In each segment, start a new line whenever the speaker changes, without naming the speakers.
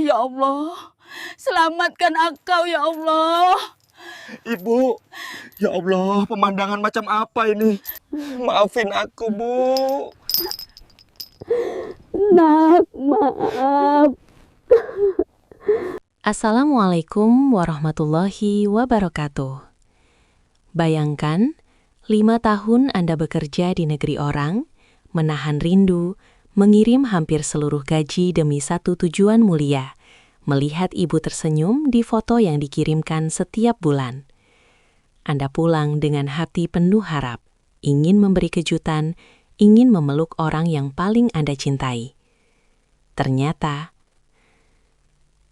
ya Allah. Selamatkan Akau ya Allah.
Ibu, ya Allah, pemandangan macam apa ini? Maafin aku, Bu.
Nak, maaf.
Assalamualaikum warahmatullahi wabarakatuh. Bayangkan, 5 tahun Anda bekerja di negeri orang, menahan rindu, mengirim hampir seluruh gaji demi satu tujuan mulia, melihat ibu tersenyum di foto yang dikirimkan setiap bulan. Anda pulang dengan hati penuh harap, ingin memberi kejutan, ingin memeluk orang yang paling Anda cintai. Ternyata,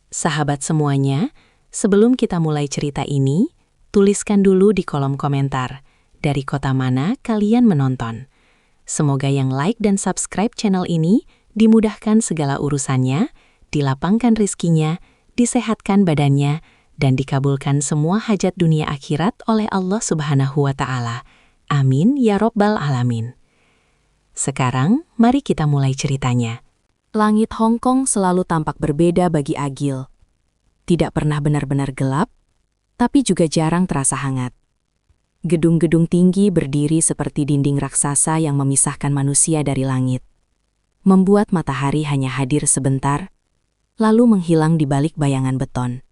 sahabat semuanya, sebelum kita mulai cerita ini, tuliskan dulu di kolom komentar, dari kota mana kalian menonton. Semoga yang like dan subscribe channel ini dimudahkan segala urusannya, dilapangkan rizkinya, disehatkan badannya, dan dikabulkan semua hajat dunia akhirat oleh Allah Subhanahu wa Ta'ala. Amin ya Rabbal Alamin. Sekarang, mari kita mulai ceritanya. Langit Hong Kong selalu tampak berbeda bagi Agil. Tidak pernah benar-benar gelap, tapi juga jarang terasa hangat. Gedung-gedung tinggi berdiri seperti dinding raksasa yang memisahkan manusia dari langit, membuat matahari hanya hadir sebentar, lalu menghilang di balik bayangan beton.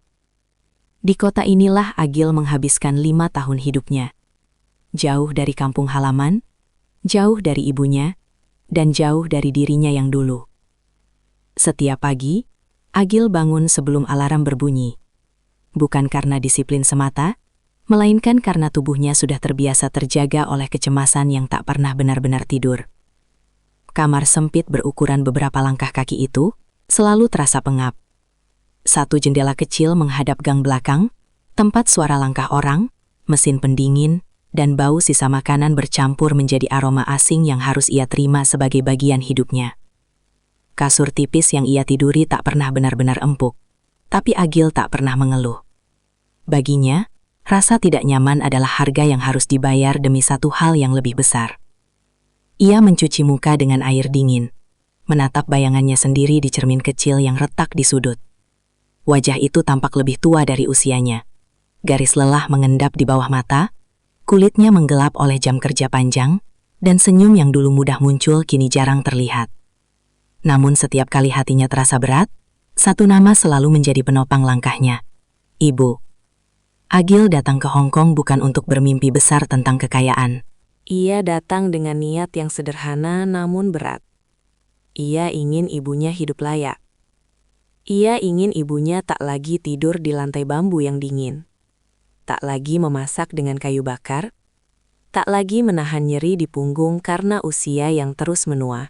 Di kota inilah Agil menghabiskan 5 tahun hidupnya. Jauh dari kampung halaman, jauh dari ibunya, dan jauh dari dirinya yang dulu. Setiap pagi, Agil bangun sebelum alarm berbunyi. Bukan karena disiplin semata, melainkan karena tubuhnya sudah terbiasa terjaga oleh kecemasan yang tak pernah benar-benar tidur. Kamar sempit berukuran beberapa langkah kaki itu selalu terasa pengap. Satu jendela kecil menghadap gang belakang, tempat suara langkah orang, mesin pendingin, dan bau sisa makanan bercampur menjadi aroma asing yang harus ia terima sebagai bagian hidupnya. Kasur tipis yang ia tiduri tak pernah benar-benar empuk, tapi Agil tak pernah mengeluh. Baginya, rasa tidak nyaman adalah harga yang harus dibayar demi satu hal yang lebih besar. Ia mencuci muka dengan air dingin, menatap bayangannya sendiri di cermin kecil yang retak di sudut. Wajah itu tampak lebih tua dari usianya. Garis lelah mengendap di bawah mata, kulitnya menggelap oleh jam kerja panjang, dan senyum yang dulu mudah muncul kini jarang terlihat. Namun setiap kali hatinya terasa berat, satu nama selalu menjadi penopang langkahnya. Ibu. Agil datang ke Hong Kong bukan untuk bermimpi besar tentang kekayaan. Ia datang dengan niat yang sederhana namun berat. Ia ingin ibunya hidup layak. Ia ingin ibunya tak lagi tidur di lantai bambu yang dingin. Tak lagi memasak dengan kayu bakar. Tak lagi menahan nyeri di punggung karena usia yang terus menua.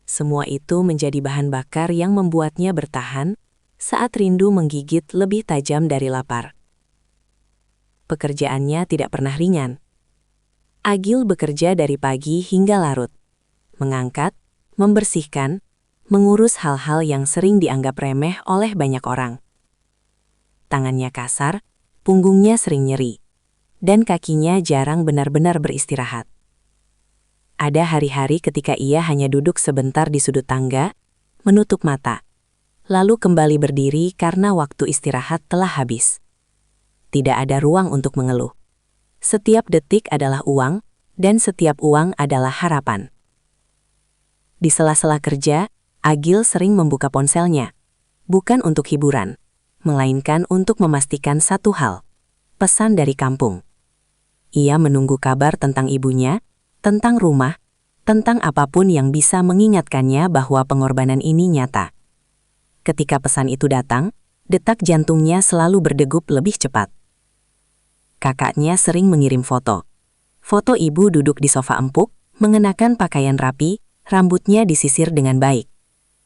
Semua itu menjadi bahan bakar yang membuatnya bertahan saat rindu menggigit lebih tajam dari lapar. Pekerjaannya tidak pernah ringan. Agil bekerja dari pagi hingga larut. Mengangkat, membersihkan, mengurus hal-hal yang sering dianggap remeh oleh banyak orang. Tangannya kasar, punggungnya sering nyeri, dan kakinya jarang benar-benar beristirahat. Ada hari-hari ketika ia hanya duduk sebentar di sudut tangga, menutup mata, lalu kembali berdiri karena waktu istirahat telah habis. Tidak ada ruang untuk mengeluh. Setiap detik adalah uang, dan setiap uang adalah harapan. Di sela-sela kerja, Agil sering membuka ponselnya, bukan untuk hiburan, melainkan untuk memastikan satu hal, pesan dari kampung. Ia menunggu kabar tentang ibunya, tentang rumah, tentang apapun yang bisa mengingatkannya bahwa pengorbanan ini nyata. Ketika pesan itu datang, detak jantungnya selalu berdegup lebih cepat. Kakaknya sering mengirim foto. Foto ibu duduk di sofa empuk, mengenakan pakaian rapi, rambutnya disisir dengan baik.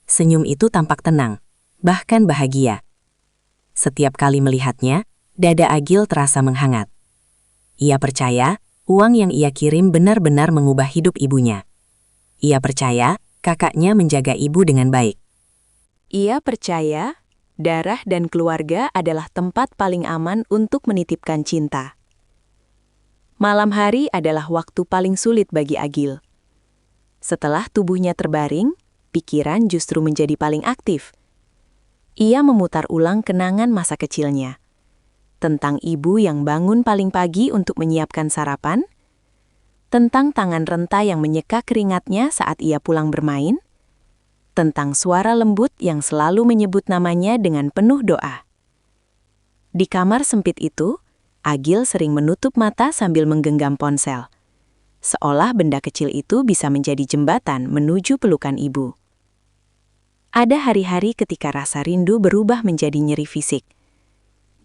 Senyum itu tampak tenang, bahkan bahagia. Setiap kali melihatnya, dada Agil terasa menghangat. Ia percaya, uang yang ia kirim benar-benar mengubah hidup ibunya. Ia percaya, kakaknya menjaga ibu dengan baik. Ia percaya, darah dan keluarga adalah tempat paling aman untuk menitipkan cinta. Malam hari adalah waktu paling sulit bagi Agil. Setelah tubuhnya terbaring, pikiran justru menjadi paling aktif. Ia memutar ulang kenangan masa kecilnya. Tentang ibu yang bangun paling pagi untuk menyiapkan sarapan, tentang tangan renta yang menyeka keringatnya saat ia pulang bermain, tentang suara lembut yang selalu menyebut namanya dengan penuh doa. Di kamar sempit itu, Agil sering menutup mata sambil menggenggam ponsel. Seolah benda kecil itu bisa menjadi jembatan menuju pelukan ibu. Ada hari-hari ketika rasa rindu berubah menjadi nyeri fisik.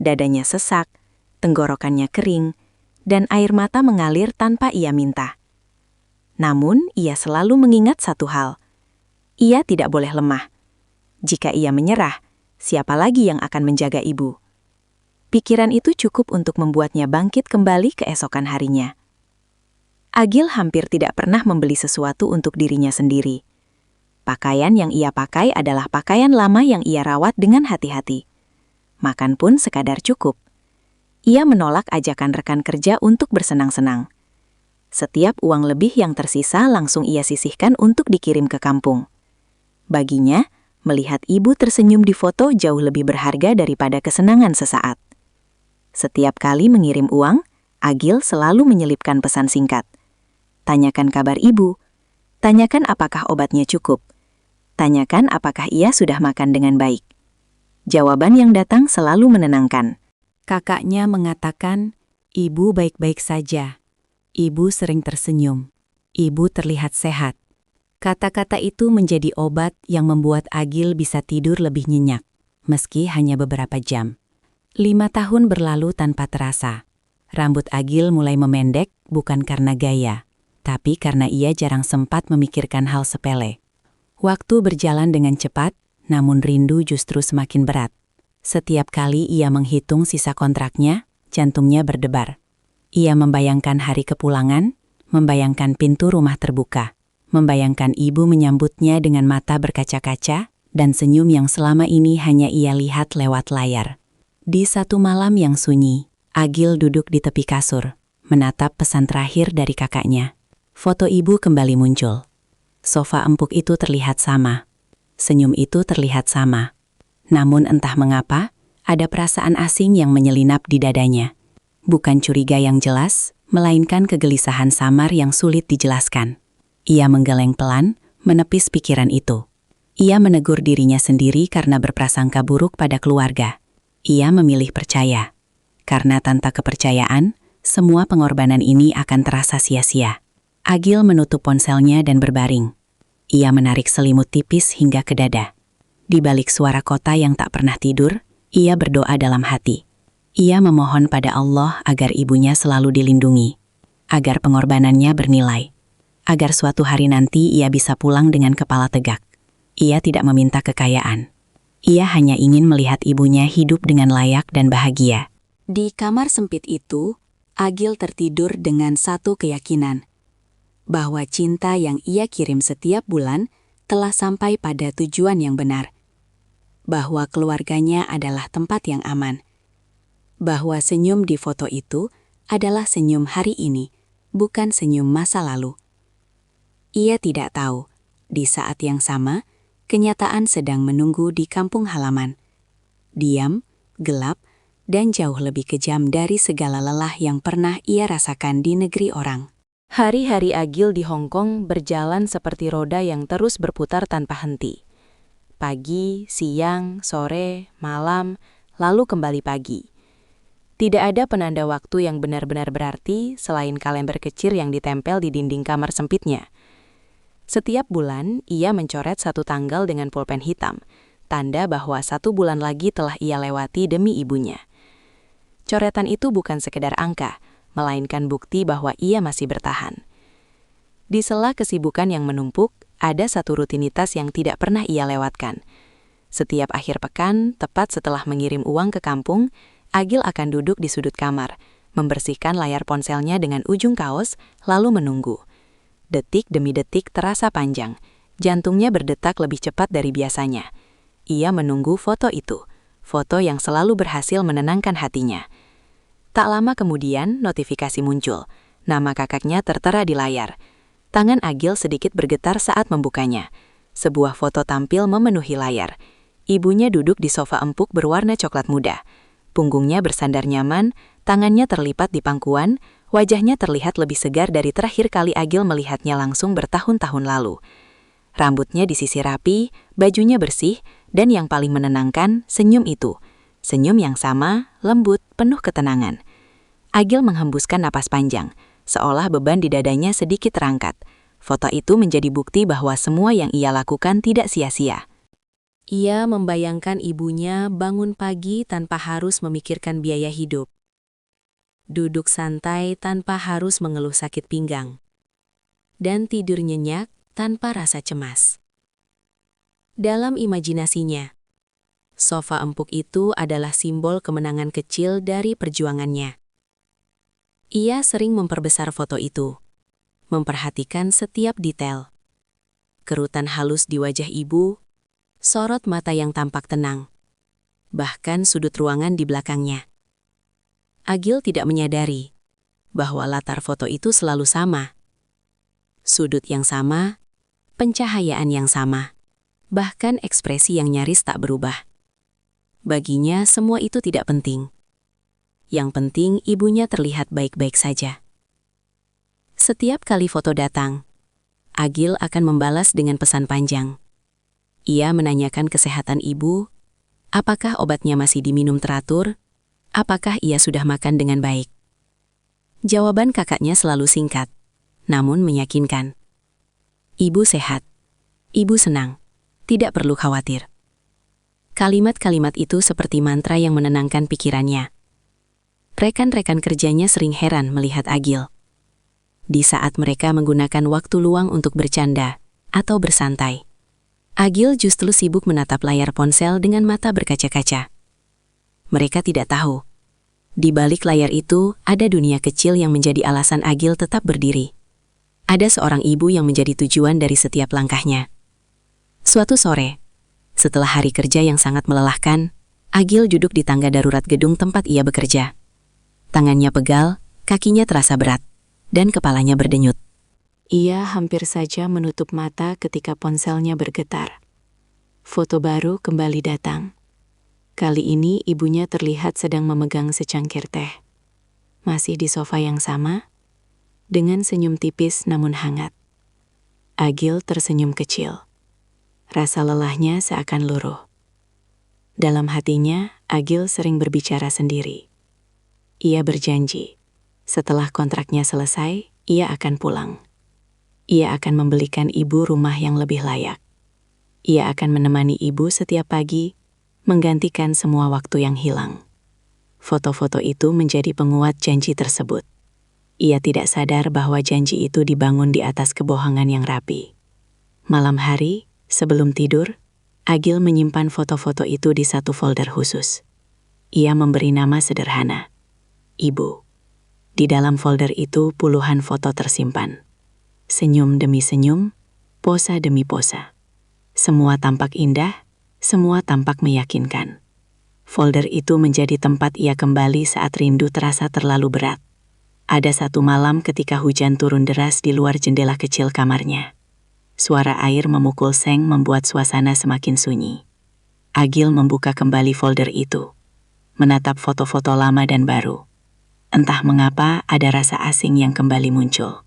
Dadanya sesak, tenggorokannya kering, dan air mata mengalir tanpa ia minta. Namun, ia selalu mengingat satu hal. Ia tidak boleh lemah. Jika ia menyerah, siapa lagi yang akan menjaga ibu? Pikiran itu cukup untuk membuatnya bangkit kembali keesokan harinya. Agil hampir tidak pernah membeli sesuatu untuk dirinya sendiri. Pakaian yang ia pakai adalah pakaian lama yang ia rawat dengan hati-hati. Makan pun sekadar cukup. Ia menolak ajakan rekan kerja untuk bersenang-senang. Setiap uang lebih yang tersisa langsung ia sisihkan untuk dikirim ke kampung. Baginya, melihat ibu tersenyum di foto jauh lebih berharga daripada kesenangan sesaat. Setiap kali mengirim uang, Agil selalu menyelipkan pesan singkat. Tanyakan kabar ibu. Tanyakan apakah obatnya cukup. Tanyakan apakah ia sudah makan dengan baik. Jawaban yang datang selalu menenangkan. Kakaknya mengatakan, ibu baik-baik saja. Ibu sering tersenyum. Ibu terlihat sehat. Kata-kata itu menjadi obat yang membuat Agil bisa tidur lebih nyenyak, meski hanya beberapa jam. 5 tahun berlalu tanpa terasa. Rambut Agil mulai memendek bukan karena gaya, tapi karena ia jarang sempat memikirkan hal sepele. Waktu berjalan dengan cepat, namun rindu justru semakin berat. Setiap kali ia menghitung sisa kontraknya, jantungnya berdebar. Ia membayangkan hari kepulangan, membayangkan pintu rumah terbuka, membayangkan ibu menyambutnya dengan mata berkaca-kaca, dan senyum yang selama ini hanya ia lihat lewat layar. Di satu malam yang sunyi, Agil duduk di tepi kasur, menatap pesan terakhir dari kakaknya. Foto ibu kembali muncul. Sofa empuk itu terlihat sama. Senyum itu terlihat sama. Namun entah mengapa, ada perasaan asing yang menyelinap di dadanya. Bukan curiga yang jelas, melainkan kegelisahan samar yang sulit dijelaskan. Ia menggeleng pelan, menepis pikiran itu. Ia menegur dirinya sendiri karena berprasangka buruk pada keluarga. Ia memilih percaya. Karena tanpa kepercayaan, semua pengorbanan ini akan terasa sia-sia. Agil menutup ponselnya dan berbaring. Ia menarik selimut tipis hingga ke dada. Di balik suara kota yang tak pernah tidur, ia berdoa dalam hati. Ia memohon pada Allah agar ibunya selalu dilindungi, agar pengorbanannya bernilai, agar suatu hari nanti ia bisa pulang dengan kepala tegak. Ia tidak meminta kekayaan. Ia hanya ingin melihat ibunya hidup dengan layak dan bahagia. Di kamar sempit itu, Agil tertidur dengan satu keyakinan, bahwa cinta yang ia kirim setiap bulan telah sampai pada tujuan yang benar. Bahwa keluarganya adalah tempat yang aman. Bahwa senyum di foto itu adalah senyum hari ini, bukan senyum masa lalu. Ia tidak tahu, di saat yang sama, kenyataan sedang menunggu di kampung halaman. Diam, gelap, dan jauh lebih kejam dari segala lelah yang pernah ia rasakan di negeri orang. Hari-hari Agil di Hong Kong berjalan seperti roda yang terus berputar tanpa henti. Pagi, siang, sore, malam, lalu kembali pagi. Tidak ada penanda waktu yang benar-benar berarti selain kalender kecil yang ditempel di dinding kamar sempitnya. Setiap bulan, ia mencoret satu tanggal dengan pulpen hitam, tanda bahwa 1 bulan lagi telah ia lewati demi ibunya. Coretan itu bukan sekedar angka, melainkan bukti bahwa ia masih bertahan. Di sela kesibukan yang menumpuk, ada satu rutinitas yang tidak pernah ia lewatkan. Setiap akhir pekan, tepat setelah mengirim uang ke kampung, Agil akan duduk di sudut kamar, membersihkan layar ponselnya dengan ujung kaos, lalu menunggu. Detik demi detik terasa panjang, jantungnya berdetak lebih cepat dari biasanya. Ia menunggu foto itu, foto yang selalu berhasil menenangkan hatinya. Tak lama kemudian, notifikasi muncul. Nama kakaknya tertera di layar. Tangan Agil sedikit bergetar saat membukanya. Sebuah foto tampil memenuhi layar. Ibunya duduk di sofa empuk berwarna coklat muda. Punggungnya bersandar nyaman, tangannya terlipat di pangkuan, wajahnya terlihat lebih segar dari terakhir kali Agil melihatnya langsung bertahun-tahun lalu. Rambutnya disisir rapi, bajunya bersih, dan yang paling menenangkan, senyum itu. Senyum yang sama, lembut, penuh ketenangan. Agil menghembuskan napas panjang, seolah beban di dadanya sedikit terangkat. Foto itu menjadi bukti bahwa semua yang ia lakukan tidak sia-sia. Ia membayangkan ibunya bangun pagi tanpa harus memikirkan biaya hidup. Duduk santai tanpa harus mengeluh sakit pinggang. Dan tidur nyenyak tanpa rasa cemas. Dalam imajinasinya, sofa empuk itu adalah simbol kemenangan kecil dari perjuangannya. Ia sering memperbesar foto itu, memperhatikan setiap detail. Kerutan halus di wajah ibu, sorot mata yang tampak tenang, bahkan sudut ruangan di belakangnya. Agil tidak menyadari bahwa latar foto itu selalu sama. Sudut yang sama, pencahayaan yang sama, bahkan ekspresi yang nyaris tak berubah. Baginya semua itu tidak penting. Yang penting ibunya terlihat baik-baik saja. Setiap kali foto datang, Agil akan membalas dengan pesan panjang. Ia menanyakan kesehatan ibu, apakah obatnya masih diminum teratur, apakah ia sudah makan dengan baik. Jawaban kakaknya selalu singkat, namun meyakinkan. Ibu sehat, ibu senang, tidak perlu khawatir. Kalimat-kalimat itu seperti mantra yang menenangkan pikirannya. Rekan-rekan kerjanya sering heran melihat Agil. Di saat mereka menggunakan waktu luang untuk bercanda atau bersantai, Agil justru sibuk menatap layar ponsel dengan mata berkaca-kaca. Mereka tidak tahu, di balik layar itu ada dunia kecil yang menjadi alasan Agil tetap berdiri. Ada seorang ibu yang menjadi tujuan dari setiap langkahnya. Suatu sore, setelah hari kerja yang sangat melelahkan, Agil duduk di tangga darurat gedung tempat ia bekerja. Tangannya pegal, kakinya terasa berat, dan kepalanya berdenyut. Ia hampir saja menutup mata ketika ponselnya bergetar. Foto baru kembali datang. Kali ini ibunya terlihat sedang memegang secangkir teh. Masih di sofa yang sama, dengan senyum tipis namun hangat. Agil tersenyum kecil. Rasa lelahnya seakan luruh. Dalam hatinya, Agil sering berbicara sendiri. Ia berjanji, setelah kontraknya selesai, ia akan pulang. Ia akan membelikan ibu rumah yang lebih layak. Ia akan menemani ibu setiap pagi, menggantikan semua waktu yang hilang. Foto-foto itu menjadi penguat janji tersebut. Ia tidak sadar bahwa janji itu dibangun di atas kebohongan yang rapi. Malam hari, sebelum tidur, Agil menyimpan foto-foto itu di satu folder khusus. Ia memberi nama sederhana, Ibu. Di dalam folder itu puluhan foto tersimpan. Senyum demi senyum, posa demi posa. Semua tampak indah, semua tampak meyakinkan. Folder itu menjadi tempat ia kembali saat rindu terasa terlalu berat. Ada satu malam ketika hujan turun deras di luar jendela kecil kamarnya. Suara air memukul seng membuat suasana semakin sunyi. Agil membuka kembali folder itu, menatap foto-foto lama dan baru. Entah mengapa ada rasa asing yang kembali muncul.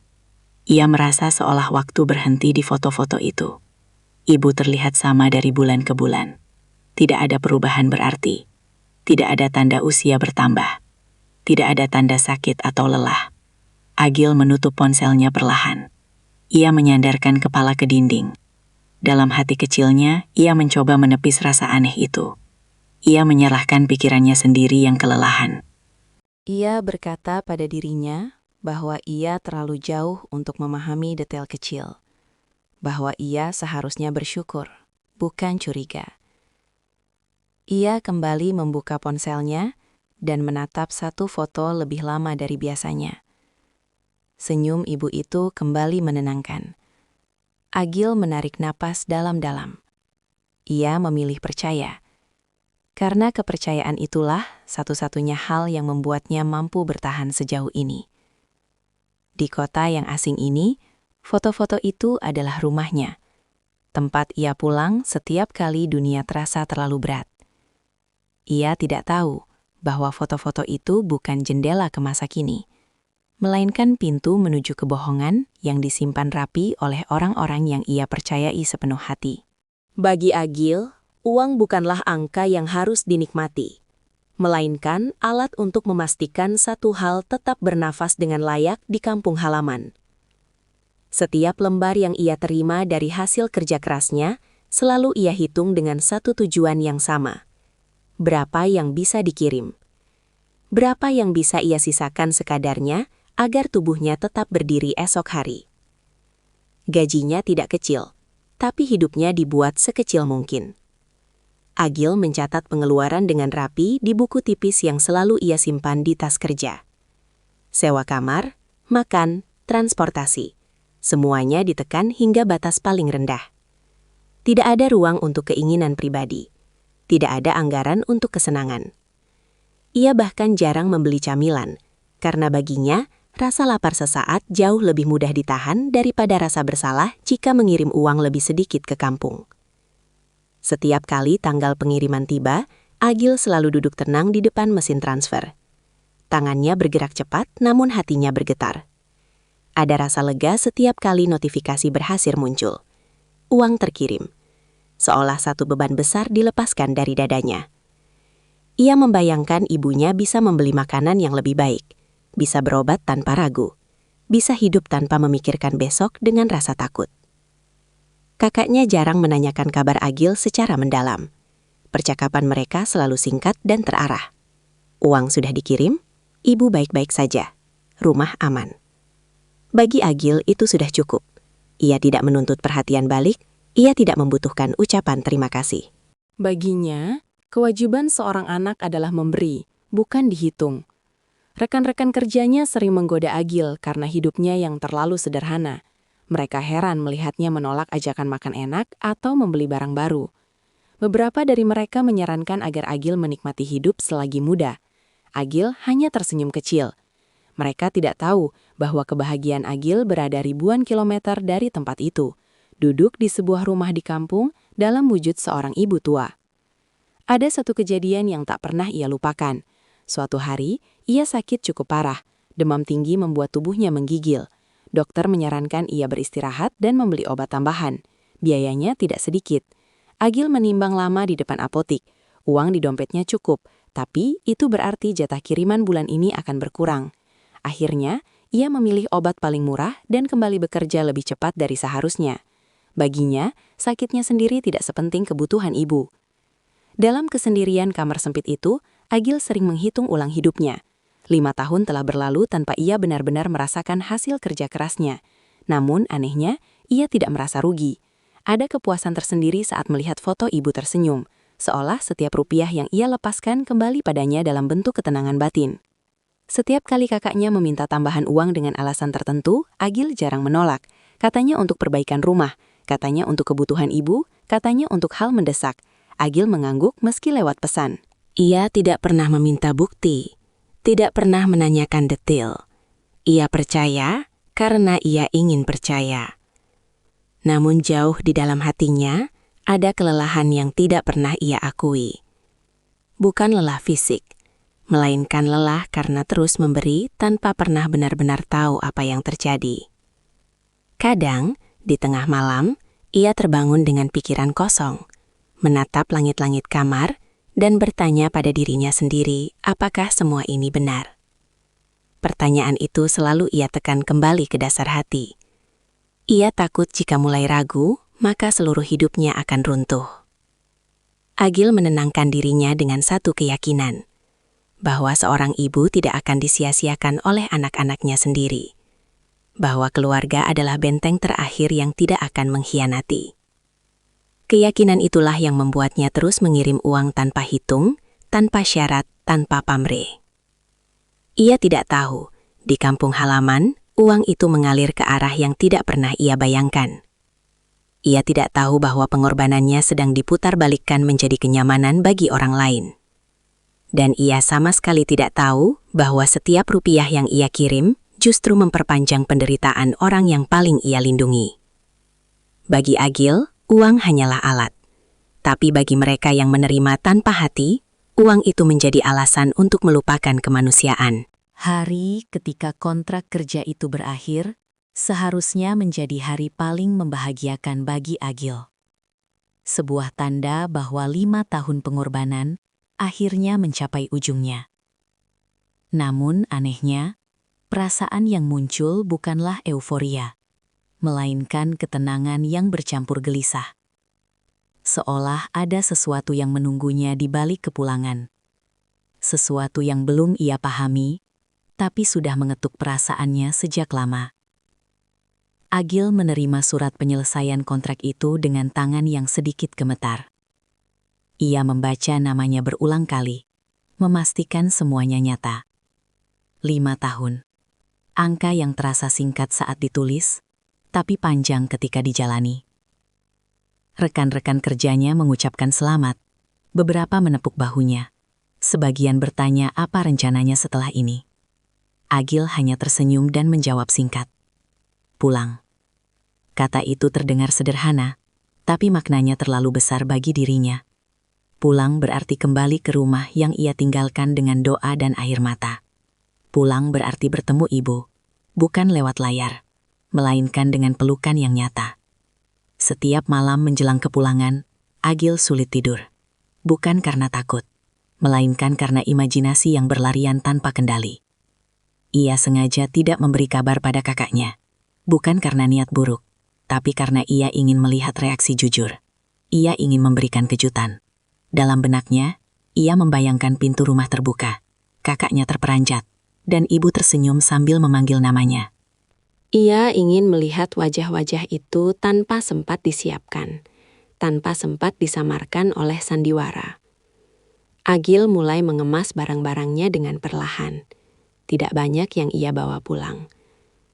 Ia merasa seolah waktu berhenti di foto-foto itu. Ibu terlihat sama dari bulan ke bulan. Tidak ada perubahan berarti. Tidak ada tanda usia bertambah. Tidak ada tanda sakit atau lelah. Agil menutup ponselnya perlahan. Ia menyandarkan kepala ke dinding. Dalam hati kecilnya, ia mencoba menepis rasa aneh itu. Ia menyerahkan pikirannya sendiri yang kelelahan. Ia berkata pada dirinya bahwa ia terlalu jauh untuk memahami detail kecil. Bahwa ia seharusnya bersyukur, bukan curiga. Ia kembali membuka ponselnya dan menatap satu foto lebih lama dari biasanya. Senyum ibu itu kembali menenangkan. Agil menarik napas dalam-dalam. Ia memilih percaya. Karena kepercayaan itulah satu-satunya hal yang membuatnya mampu bertahan sejauh ini. Di kota yang asing ini, foto-foto itu adalah rumahnya. tempat ia pulang setiap kali dunia terasa terlalu berat. Ia tidak tahu bahwa foto-foto itu bukan jendela ke masa kini, melainkan pintu menuju kebohongan yang disimpan rapi oleh orang-orang yang ia percayai sepenuh hati. Bagi Agil, uang bukanlah angka yang harus dinikmati, melainkan alat untuk memastikan satu hal tetap bernafas dengan layak di kampung halaman. Setiap lembar yang ia terima dari hasil kerja kerasnya, selalu ia hitung dengan satu tujuan yang sama. Berapa yang bisa dikirim? Berapa yang bisa ia sisakan sekadarnya agar tubuhnya tetap berdiri esok hari? Gajinya tidak kecil, tapi hidupnya dibuat sekecil mungkin. Agil mencatat pengeluaran dengan rapi di buku tipis yang selalu ia simpan di tas kerja. Sewa kamar, makan, transportasi. Semuanya ditekan hingga batas paling rendah. Tidak ada ruang untuk keinginan pribadi. Tidak ada anggaran untuk kesenangan. Ia bahkan jarang membeli camilan, karena baginya rasa lapar sesaat jauh lebih mudah ditahan daripada rasa bersalah jika mengirim uang lebih sedikit ke kampung. Setiap kali tanggal pengiriman tiba, Agil selalu duduk tenang di depan mesin transfer. Tangannya bergerak cepat, namun hatinya bergetar. Ada rasa lega setiap kali notifikasi berhasil muncul. Uang terkirim. Seolah satu beban besar dilepaskan dari dadanya. Ia membayangkan ibunya bisa membeli makanan yang lebih baik, bisa berobat tanpa ragu, bisa hidup tanpa memikirkan besok dengan rasa takut. Kakaknya jarang menanyakan kabar Agil secara mendalam. Percakapan mereka selalu singkat dan terarah. Uang sudah dikirim, ibu baik-baik saja, rumah aman. Bagi Agil itu sudah cukup. Ia tidak menuntut perhatian balik, ia tidak membutuhkan ucapan terima kasih. Baginya, kewajiban seorang anak adalah memberi, bukan dihitung. Rekan-rekan kerjanya sering menggoda Agil karena hidupnya yang terlalu sederhana. Mereka heran melihatnya menolak ajakan makan enak atau membeli barang baru. Beberapa dari mereka menyarankan agar Agil menikmati hidup selagi muda. Agil hanya tersenyum kecil. Mereka tidak tahu bahwa kebahagiaan Agil berada ribuan kilometer dari tempat itu, duduk di sebuah rumah di kampung dalam wujud seorang ibu tua. Ada satu kejadian yang tak pernah ia lupakan. Suatu hari, ia sakit cukup parah. Demam tinggi membuat tubuhnya menggigil. Dokter menyarankan ia beristirahat dan membeli obat tambahan. Biayanya tidak sedikit. Agil menimbang lama di depan apotik. Uang di dompetnya cukup, tapi itu berarti jatah kiriman bulan ini akan berkurang. Akhirnya, ia memilih obat paling murah dan kembali bekerja lebih cepat dari seharusnya. Baginya, sakitnya sendiri tidak sepenting kebutuhan ibu. Dalam kesendirian kamar sempit itu, Agil sering menghitung ulang hidupnya. 5 tahun telah berlalu tanpa ia benar-benar merasakan hasil kerja kerasnya. Namun, anehnya, ia tidak merasa rugi. Ada kepuasan tersendiri saat melihat foto ibu tersenyum, seolah setiap rupiah yang ia lepaskan kembali padanya dalam bentuk ketenangan batin. Setiap kali kakaknya meminta tambahan uang dengan alasan tertentu, Agil jarang menolak. Katanya untuk perbaikan rumah, katanya untuk kebutuhan ibu, katanya untuk hal mendesak. Agil mengangguk meski lewat pesan. Ia tidak pernah meminta bukti, tidak pernah menanyakan detail. Ia percaya karena ia ingin percaya. Namun jauh di dalam hatinya, ada kelelahan yang tidak pernah ia akui. Bukan lelah fisik, melainkan lelah karena terus memberi tanpa pernah benar-benar tahu apa yang terjadi. Kadang, di tengah malam, ia terbangun dengan pikiran kosong, menatap langit-langit kamar, dan bertanya pada dirinya sendiri, apakah semua ini benar? Pertanyaan itu selalu ia tekan kembali ke dasar hati. Ia takut jika mulai ragu, maka seluruh hidupnya akan runtuh. Agil menenangkan dirinya dengan satu keyakinan, bahwa seorang ibu tidak akan disia-siakan oleh anak-anaknya sendiri, bahwa keluarga adalah benteng terakhir yang tidak akan mengkhianati. Keyakinan itulah yang membuatnya terus mengirim uang tanpa hitung, tanpa syarat, tanpa pamrih. Ia tidak tahu, di kampung halaman, uang itu mengalir ke arah yang tidak pernah ia bayangkan. Ia tidak tahu bahwa pengorbanannya sedang diputarbalikkan menjadi kenyamanan bagi orang lain. Dan ia sama sekali tidak tahu bahwa setiap rupiah yang ia kirim justru memperpanjang penderitaan orang yang paling ia lindungi. Bagi Agil, uang hanyalah alat. Tapi bagi mereka yang menerima tanpa hati, uang itu menjadi alasan untuk melupakan kemanusiaan. Hari ketika kontrak kerja itu berakhir, seharusnya menjadi hari paling membahagiakan bagi Agil. Sebuah tanda bahwa 5 tahun pengorbanan akhirnya mencapai ujungnya. Namun anehnya, perasaan yang muncul bukanlah euforia, melainkan ketenangan yang bercampur gelisah. Seolah ada sesuatu yang menunggunya di balik kepulangan. Sesuatu yang belum ia pahami, tapi sudah mengetuk perasaannya sejak lama. Agil menerima surat penyelesaian kontrak itu dengan tangan yang sedikit gemetar. Ia membaca namanya berulang kali, memastikan semuanya nyata. 5 tahun. Angka yang terasa singkat saat ditulis, tapi panjang ketika dijalani. Rekan-rekan kerjanya mengucapkan selamat. Beberapa menepuk bahunya. Sebagian bertanya apa rencananya setelah ini. Agil hanya tersenyum dan menjawab singkat. Pulang. Kata itu terdengar sederhana, tapi maknanya terlalu besar bagi dirinya. Pulang berarti kembali ke rumah yang ia tinggalkan dengan doa dan air mata. Pulang berarti bertemu ibu, bukan lewat layar, melainkan dengan pelukan yang nyata. Setiap malam menjelang kepulangan, Agil sulit tidur. Bukan karena takut, melainkan karena imajinasi yang berlarian tanpa kendali. Ia sengaja tidak memberi kabar pada kakaknya. Bukan karena niat buruk, tapi karena ia ingin melihat reaksi jujur. Ia ingin memberikan kejutan. Dalam benaknya, ia membayangkan pintu rumah terbuka. Kakaknya terperanjat, dan ibu tersenyum sambil memanggil namanya.
Ia ingin melihat wajah-wajah itu tanpa sempat disiapkan, tanpa sempat disamarkan oleh sandiwara. Agil mulai mengemas barang-barangnya dengan perlahan. Tidak banyak yang ia bawa pulang.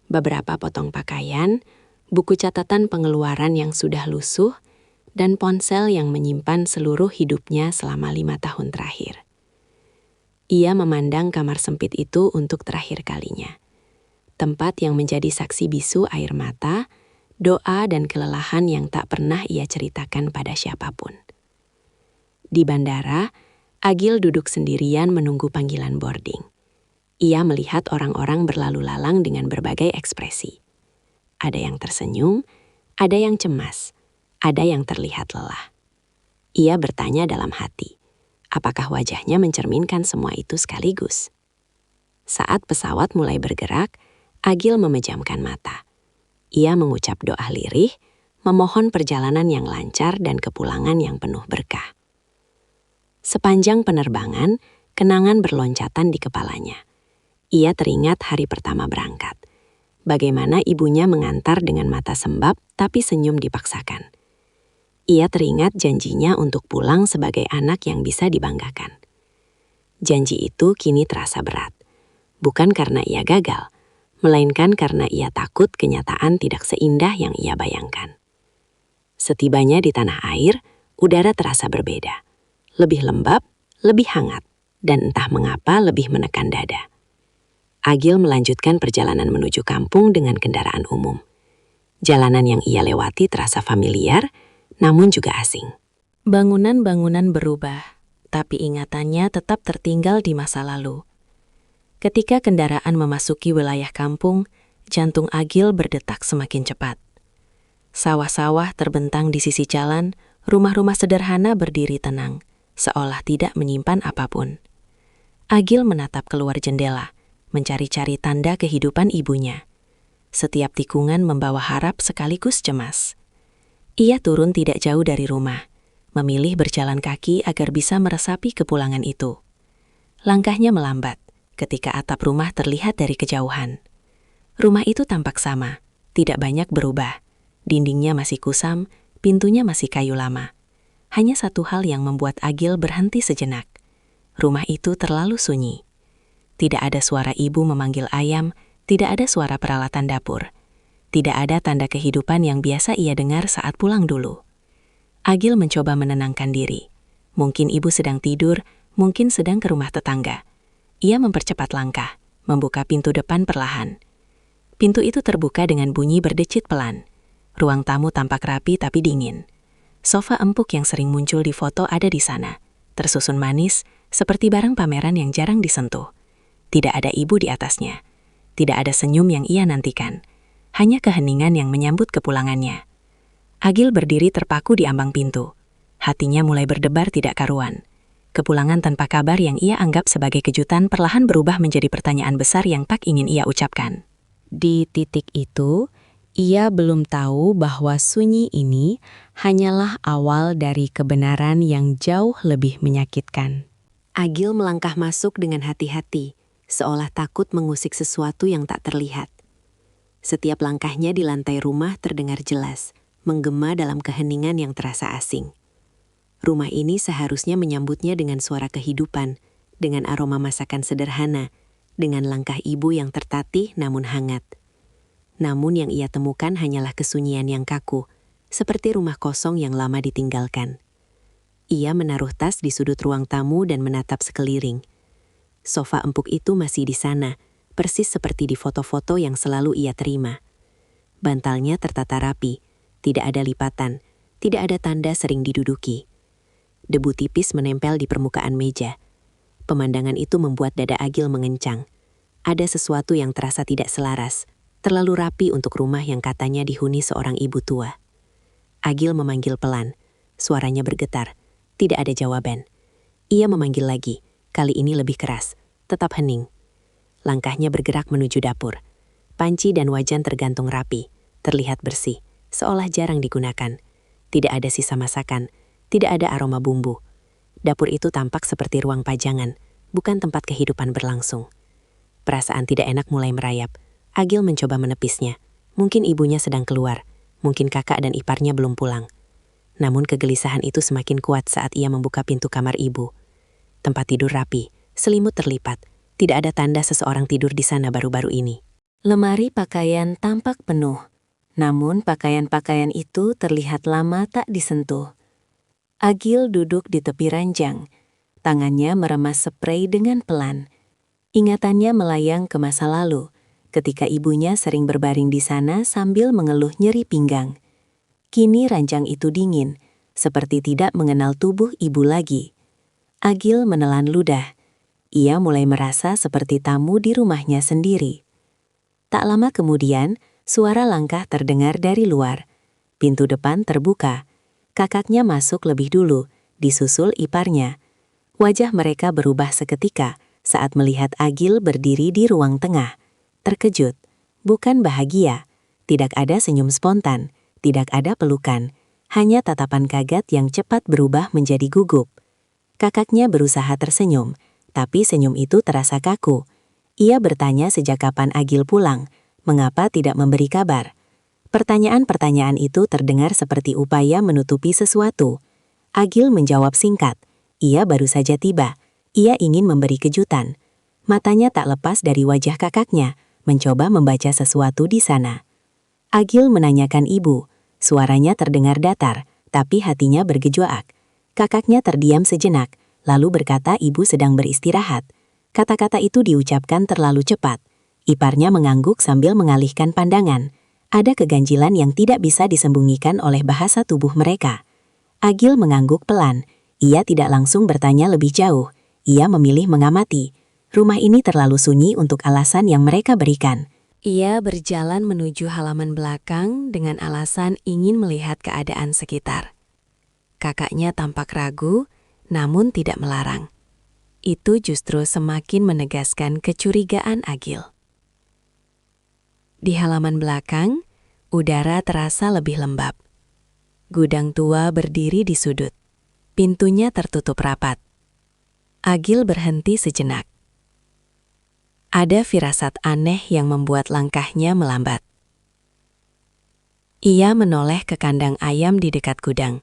Beberapa potong pakaian, buku catatan pengeluaran yang sudah lusuh, dan ponsel yang menyimpan seluruh hidupnya selama 5 tahun terakhir. Ia memandang kamar sempit itu untuk terakhir kalinya. Tempat yang menjadi saksi bisu air mata, doa dan kelelahan yang tak pernah ia ceritakan pada siapapun. Di bandara, Agil duduk sendirian menunggu panggilan boarding. Ia melihat orang-orang berlalu lalang dengan berbagai ekspresi. Ada yang tersenyum, ada yang cemas, ada yang terlihat lelah. Ia bertanya dalam hati, apakah wajahnya mencerminkan semua itu sekaligus? Saat pesawat mulai bergerak, Agil memejamkan mata. Ia mengucap doa lirih, memohon perjalanan yang lancar dan kepulangan yang penuh berkah. Sepanjang penerbangan, kenangan berloncatan di kepalanya. Ia teringat hari pertama berangkat. Bagaimana ibunya mengantar dengan mata sembab tapi senyum dipaksakan. Ia teringat janjinya untuk pulang sebagai anak yang bisa dibanggakan. Janji itu kini terasa berat. Bukan karena ia gagal, melainkan karena ia takut kenyataan tidak seindah yang ia bayangkan. Setibanya di tanah air, udara terasa berbeda. Lebih lembab, lebih hangat, dan entah mengapa lebih menekan dada. Agil melanjutkan perjalanan menuju kampung dengan kendaraan umum. Jalanan yang ia lewati terasa familiar, namun juga asing.
Bangunan-bangunan berubah, tapi ingatannya tetap tertinggal di masa lalu. Ketika kendaraan memasuki wilayah kampung, jantung Agil berdetak semakin cepat. Sawah-sawah terbentang di sisi jalan, rumah-rumah sederhana berdiri tenang, seolah tidak menyimpan apapun. Agil menatap keluar jendela, mencari-cari tanda kehidupan ibunya. Setiap tikungan membawa harap sekaligus cemas. Ia turun tidak jauh dari rumah, memilih berjalan kaki agar bisa meresapi kepulangan itu. Langkahnya melambat ketika atap rumah terlihat dari kejauhan. Rumah itu tampak sama, tidak banyak berubah. Dindingnya masih kusam, pintunya masih kayu lama. Hanya satu hal yang membuat Agil berhenti sejenak. Rumah itu terlalu sunyi. Tidak ada suara ibu memanggil ayam, tidak ada suara peralatan dapur. Tidak ada tanda kehidupan yang biasa ia dengar saat pulang dulu. Agil mencoba menenangkan diri. Mungkin ibu sedang tidur, mungkin sedang ke rumah tetangga. Ia mempercepat langkah, membuka pintu depan perlahan. Pintu itu terbuka dengan bunyi berdecit pelan. Ruang tamu tampak rapi tapi dingin. Sofa empuk yang sering muncul di foto ada di sana, tersusun manis, seperti barang pameran yang jarang disentuh. Tidak ada ibu di atasnya. Tidak ada senyum yang ia nantikan. Hanya keheningan yang menyambut kepulangannya. Agil berdiri terpaku di ambang pintu. Hatinya mulai berdebar tidak karuan. Kepulangan tanpa kabar yang ia anggap sebagai kejutan perlahan berubah menjadi pertanyaan besar yang tak ingin ia ucapkan.
Di titik itu, ia belum tahu bahwa sunyi ini hanyalah awal dari kebenaran yang jauh lebih menyakitkan. Agil melangkah masuk dengan hati-hati, seolah takut mengusik sesuatu yang tak terlihat. Setiap langkahnya di lantai rumah terdengar jelas, menggema dalam keheningan yang terasa asing. Rumah ini seharusnya menyambutnya dengan suara kehidupan, dengan aroma masakan sederhana, dengan langkah ibu yang tertatih namun hangat. Namun yang ia temukan hanyalah kesunyian yang kaku, seperti rumah kosong yang lama ditinggalkan. Ia menaruh tas di sudut ruang tamu dan menatap sekeliling. Sofa empuk itu masih di sana, persis seperti di foto-foto yang selalu ia terima. Bantalnya tertata rapi, tidak ada lipatan, tidak ada tanda sering diduduki. Debu tipis menempel di permukaan meja. Pemandangan itu membuat dada Agil mengencang. Ada sesuatu yang terasa tidak selaras, terlalu rapi untuk rumah yang katanya dihuni seorang ibu tua. Agil memanggil pelan, suaranya bergetar, tidak ada jawaban. Ia memanggil lagi, kali ini lebih keras, tetap hening. Langkahnya bergerak menuju dapur. Panci dan wajan tergantung rapi, terlihat bersih, seolah jarang digunakan. Tidak ada sisa masakan, tidak ada aroma bumbu. Dapur itu tampak seperti ruang pajangan, bukan tempat kehidupan berlangsung. Perasaan tidak enak mulai merayap. Agil mencoba menepisnya. Mungkin ibunya sedang keluar, mungkin kakak dan iparnya belum pulang. Namun kegelisahan itu semakin kuat saat ia membuka pintu kamar ibu. Tempat tidur rapi, selimut terlipat, tidak ada tanda seseorang tidur di sana baru-baru ini. Lemari pakaian tampak penuh, namun pakaian-pakaian itu terlihat lama tak disentuh. Agil duduk di tepi ranjang, tangannya meremas sprei dengan pelan. Ingatannya melayang ke masa lalu, ketika ibunya sering berbaring di sana sambil mengeluh nyeri pinggang. Kini ranjang itu dingin, seperti tidak mengenal tubuh ibu lagi. Agil menelan ludah. Ia mulai merasa seperti tamu di rumahnya sendiri. Tak lama kemudian, suara langkah terdengar dari luar. Pintu depan terbuka. Kakaknya masuk lebih dulu, disusul iparnya. Wajah mereka berubah seketika saat melihat Agil berdiri di ruang tengah. Terkejut, bukan bahagia, tidak ada senyum spontan, tidak ada pelukan, hanya tatapan kaget yang cepat berubah menjadi gugup. Kakaknya berusaha tersenyum, tapi senyum itu terasa kaku. Ia bertanya sejak kapan Agil pulang, mengapa tidak memberi kabar. Pertanyaan-pertanyaan itu terdengar seperti upaya menutupi sesuatu. Agil menjawab singkat, ia baru saja tiba, ia ingin memberi kejutan. Matanya tak lepas dari wajah kakaknya, mencoba membaca sesuatu di sana. Agil menanyakan ibu, suaranya terdengar datar, tapi hatinya bergejolak. Kakaknya terdiam sejenak, lalu berkata ibu sedang beristirahat. Kata-kata itu diucapkan terlalu cepat. Iparnya mengangguk sambil mengalihkan pandangan. Ada keganjilan yang tidak bisa disembunyikan oleh bahasa tubuh mereka. Agil mengangguk pelan. Ia tidak langsung bertanya lebih jauh. Ia memilih mengamati. Rumah ini terlalu sunyi untuk alasan yang mereka berikan. Ia berjalan menuju halaman belakang dengan alasan ingin melihat keadaan sekitar. Kakaknya tampak ragu, namun tidak melarang. Itu justru semakin menegaskan kecurigaan Agil. Di halaman belakang, udara terasa lebih lembab. Gudang tua berdiri di sudut. Pintunya tertutup rapat. Agil berhenti sejenak. Ada firasat aneh yang membuat langkahnya melambat. Ia menoleh ke kandang ayam di dekat gudang.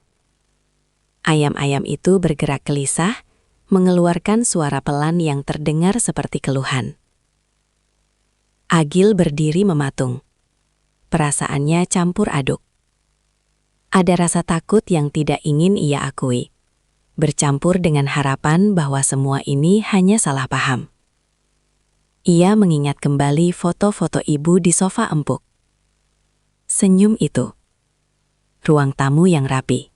Ayam-ayam itu bergerak gelisah, mengeluarkan suara pelan yang terdengar seperti keluhan. Agil berdiri mematung. Perasaannya campur aduk. Ada rasa takut yang tidak ingin ia akui, bercampur dengan harapan bahwa semua ini hanya salah paham. Ia mengingat kembali foto-foto ibu di sofa empuk. Senyum itu. Ruang tamu yang rapi.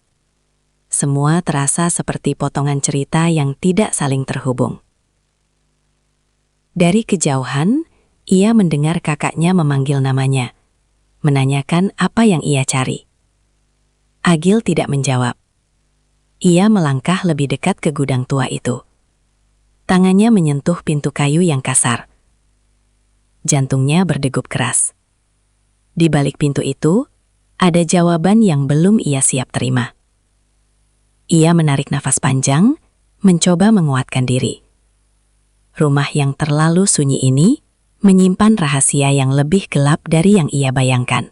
Semua terasa seperti potongan cerita yang tidak saling terhubung. Dari kejauhan, ia mendengar kakaknya memanggil namanya, menanyakan apa yang ia cari. Agil tidak menjawab. Ia melangkah lebih dekat ke gudang tua itu. Tangannya menyentuh pintu kayu yang kasar. Jantungnya berdegup keras. Di balik pintu itu, ada jawaban yang belum ia siap terima. Ia menarik nafas panjang, mencoba menguatkan diri. Rumah yang terlalu sunyi ini menyimpan rahasia yang lebih gelap dari yang ia bayangkan.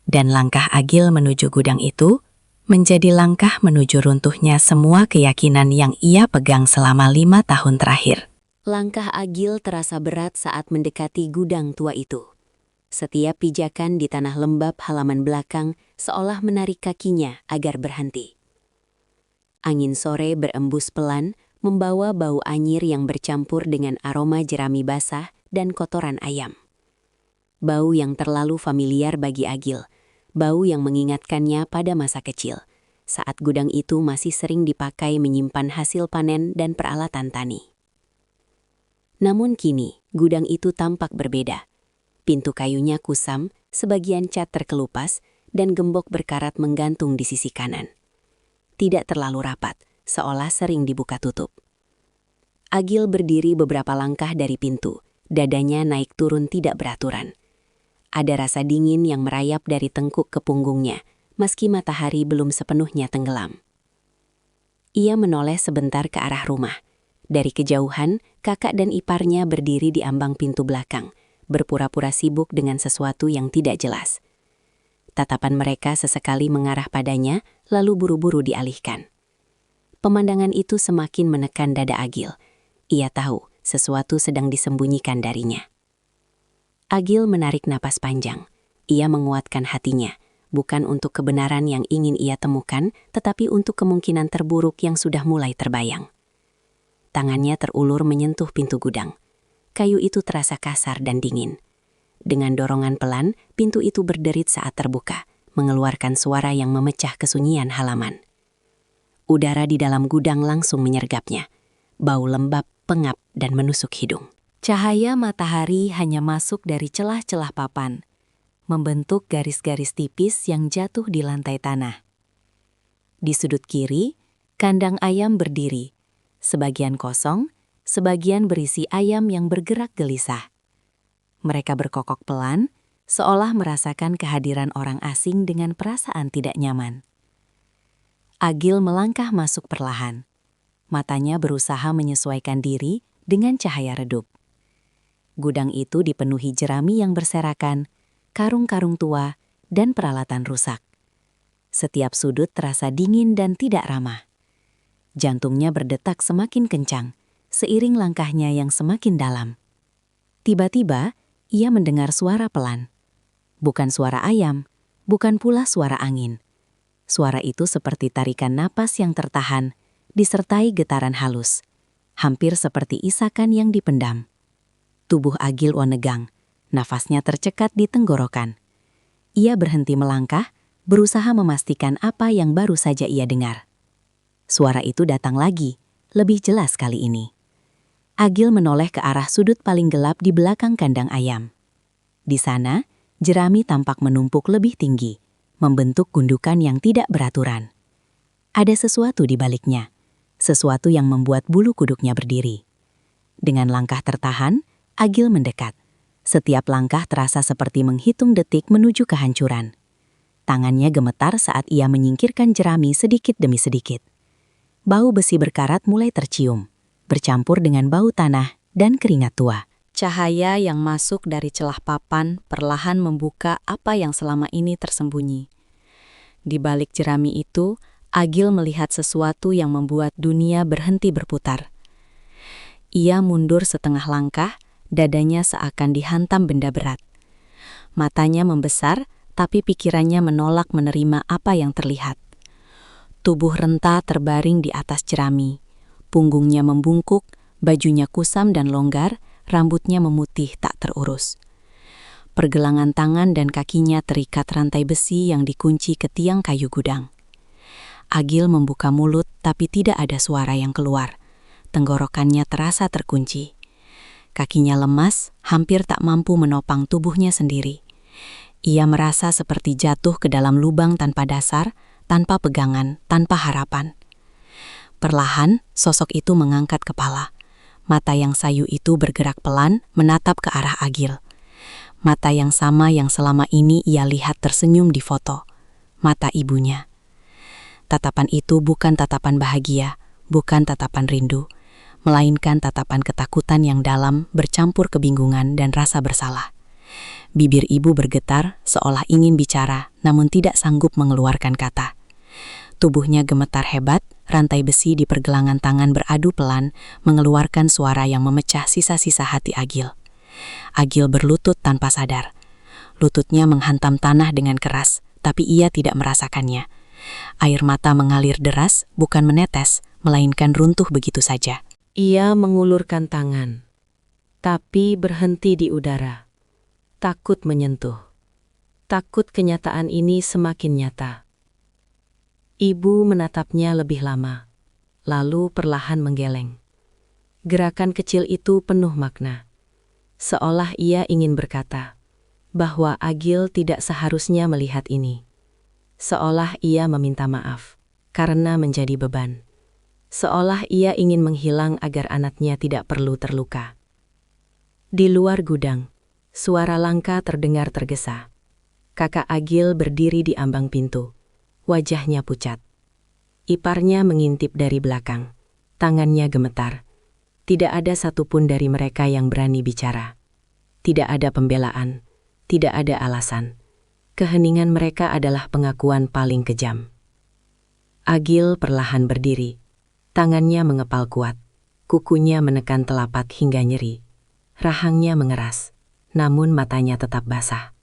Dan langkah Agil menuju gudang itu menjadi langkah menuju runtuhnya semua keyakinan yang ia pegang selama 5 tahun terakhir.
Langkah Agil terasa berat saat mendekati gudang tua itu. Setiap pijakan di tanah lembab halaman belakang seolah menarik kakinya agar berhenti. Angin sore berembus pelan, membawa bau anyir yang bercampur dengan aroma jerami basah dan kotoran ayam. Bau yang terlalu familiar bagi Agil, bau yang mengingatkannya pada masa kecil, saat gudang itu masih sering dipakai menyimpan hasil panen dan peralatan tani. Namun kini, gudang itu tampak berbeda. Pintu kayunya kusam, sebagian cat terkelupas, dan gembok berkarat menggantung di sisi kanan. Tidak terlalu rapat, seolah sering dibuka tutup. Agil berdiri beberapa langkah dari pintu, dadanya naik turun tidak beraturan. Ada rasa dingin yang merayap dari tengkuk ke punggungnya, meski matahari belum sepenuhnya tenggelam. Ia menoleh sebentar ke arah rumah. Dari kejauhan, kakak dan iparnya berdiri di ambang pintu belakang, berpura-pura sibuk dengan sesuatu yang tidak jelas. Tatapan mereka sesekali mengarah padanya, lalu buru-buru dialihkan. Pemandangan itu semakin menekan dada Agil. Ia tahu sesuatu sedang disembunyikan darinya. Agil menarik napas panjang. Ia menguatkan hatinya, bukan untuk kebenaran yang ingin ia temukan, tetapi untuk kemungkinan terburuk yang sudah mulai terbayang. Tangannya terulur menyentuh pintu gudang. Kayu itu terasa kasar dan dingin. Dengan dorongan pelan, pintu itu berderit saat terbuka, mengeluarkan suara yang memecah kesunyian halaman. Udara di dalam gudang langsung menyergapnya. Bau lembab, pengap, dan menusuk hidung. Cahaya matahari hanya masuk dari celah-celah papan, membentuk garis-garis tipis yang jatuh di lantai tanah. Di sudut kiri, kandang ayam berdiri, sebagian kosong, sebagian berisi ayam yang bergerak gelisah. Mereka berkokok pelan, seolah merasakan kehadiran orang asing dengan perasaan tidak nyaman. Agil melangkah masuk perlahan. Matanya berusaha menyesuaikan diri dengan cahaya redup. Gudang itu dipenuhi jerami yang berserakan, karung-karung tua, dan peralatan rusak. Setiap sudut terasa dingin dan tidak ramah. Jantungnya berdetak semakin kencang, seiring langkahnya yang semakin dalam. Tiba-tiba, ia mendengar suara pelan. Bukan suara ayam, bukan pula suara angin. Suara itu seperti tarikan napas yang tertahan, disertai getaran halus, hampir seperti isakan yang dipendam. Tubuh Agil wanegang, nafasnya tercekat di tenggorokan. Ia berhenti melangkah, berusaha memastikan apa yang baru saja ia dengar. Suara itu datang lagi, lebih jelas kali ini. Agil menoleh ke arah sudut paling gelap di belakang kandang ayam. Di sana, jerami tampak menumpuk lebih tinggi, membentuk gundukan yang tidak beraturan. Ada sesuatu di baliknya, sesuatu yang membuat bulu kuduknya berdiri. Dengan langkah tertahan, Agil mendekat. Setiap langkah terasa seperti menghitung detik menuju kehancuran. Tangannya gemetar saat ia menyingkirkan jerami sedikit demi sedikit. Bau besi berkarat mulai tercium, bercampur dengan bau tanah dan keringat tua. Cahaya yang masuk dari celah papan perlahan membuka apa yang selama ini tersembunyi. Di balik jerami itu, Agil melihat sesuatu yang membuat dunia berhenti berputar. Ia mundur setengah langkah, dadanya seakan dihantam benda berat. Matanya membesar, tapi pikirannya menolak menerima apa yang terlihat. Tubuh renta terbaring di atas jerami. Punggungnya membungkuk, bajunya kusam dan longgar, rambutnya memutih tak terurus. Pergelangan tangan dan kakinya terikat rantai besi yang dikunci ke tiang kayu gudang.
Agil membuka mulut tapi tidak ada suara yang keluar. Tenggorokannya terasa terkunci. Kakinya lemas, hampir tak mampu menopang tubuhnya sendiri. Ia merasa seperti jatuh ke dalam lubang tanpa dasar, tanpa pegangan, tanpa harapan. Perlahan, sosok itu mengangkat kepala. Mata yang sayu itu bergerak pelan, menatap ke arah Agil. Mata yang sama yang selama ini ia lihat tersenyum di foto. Mata ibunya. Tatapan itu bukan tatapan bahagia, bukan tatapan rindu, melainkan tatapan ketakutan yang dalam, bercampur kebingungan dan rasa bersalah. Bibir ibu bergetar, seolah ingin bicara, namun tidak sanggup mengeluarkan kata. Tubuhnya gemetar hebat, rantai besi di pergelangan tangan beradu pelan, mengeluarkan suara yang memecah sisa-sisa hati Agil. Agil berlutut tanpa sadar. Lututnya menghantam tanah dengan keras, tapi ia tidak merasakannya. Air mata mengalir deras, bukan menetes, melainkan runtuh begitu saja.
Ia mengulurkan tangan, tapi berhenti di udara. Takut menyentuh. Takut kenyataan ini semakin nyata. Ibu menatapnya lebih lama, lalu perlahan menggeleng. Gerakan kecil itu penuh makna. Seolah ia ingin berkata bahwa Agil tidak seharusnya melihat ini. Seolah ia meminta maaf karena menjadi beban. Seolah ia ingin menghilang agar anaknya tidak perlu terluka. Di luar gudang, suara langka terdengar tergesa. Kakak Agil berdiri di ambang pintu. Wajahnya pucat. Iparnya mengintip dari belakang. Tangannya gemetar. Tidak ada satupun dari mereka yang berani bicara. Tidak ada pembelaan. Tidak ada alasan. Keheningan mereka adalah pengakuan paling kejam. Agil perlahan berdiri. Tangannya mengepal kuat. Kukunya menekan telapak hingga nyeri. Rahangnya mengeras. Namun matanya tetap basah.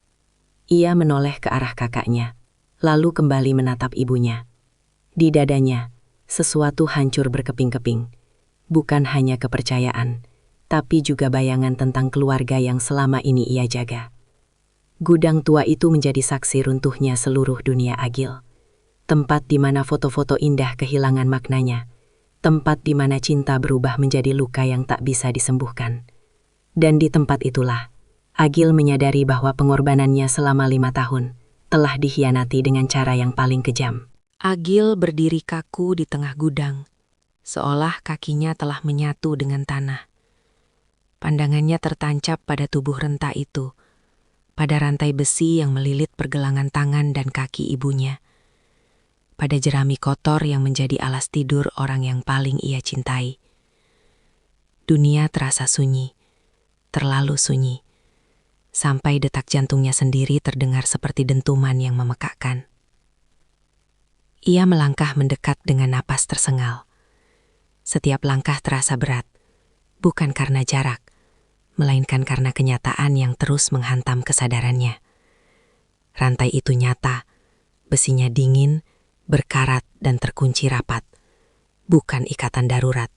Ia menoleh ke arah kakaknya. Lalu kembali menatap ibunya. Di dadanya, sesuatu hancur berkeping-keping. Bukan hanya kepercayaan, tapi juga bayangan tentang keluarga yang selama ini ia jaga. Gudang tua itu menjadi saksi runtuhnya seluruh dunia Agil. Tempat di mana foto-foto indah kehilangan maknanya. Tempat di mana cinta berubah menjadi luka yang tak bisa disembuhkan. Dan di tempat itulah, Agil menyadari bahwa pengorbanannya selama 5 tahun telah dikhianati dengan cara yang paling kejam.
Agil berdiri kaku di tengah gudang, seolah kakinya telah menyatu dengan tanah. Pandangannya tertancap pada tubuh renta itu, pada rantai besi yang melilit pergelangan tangan dan kaki ibunya, pada jerami kotor yang menjadi alas tidur orang yang paling ia cintai. Dunia terasa sunyi, terlalu sunyi, sampai detak jantungnya sendiri terdengar seperti dentuman yang memekakkan. Ia melangkah mendekat dengan napas tersengal. Setiap langkah terasa berat, bukan karena jarak, melainkan karena kenyataan yang terus menghantam kesadarannya. Rantai itu nyata, besinya dingin, berkarat dan terkunci rapat. Bukan ikatan darurat,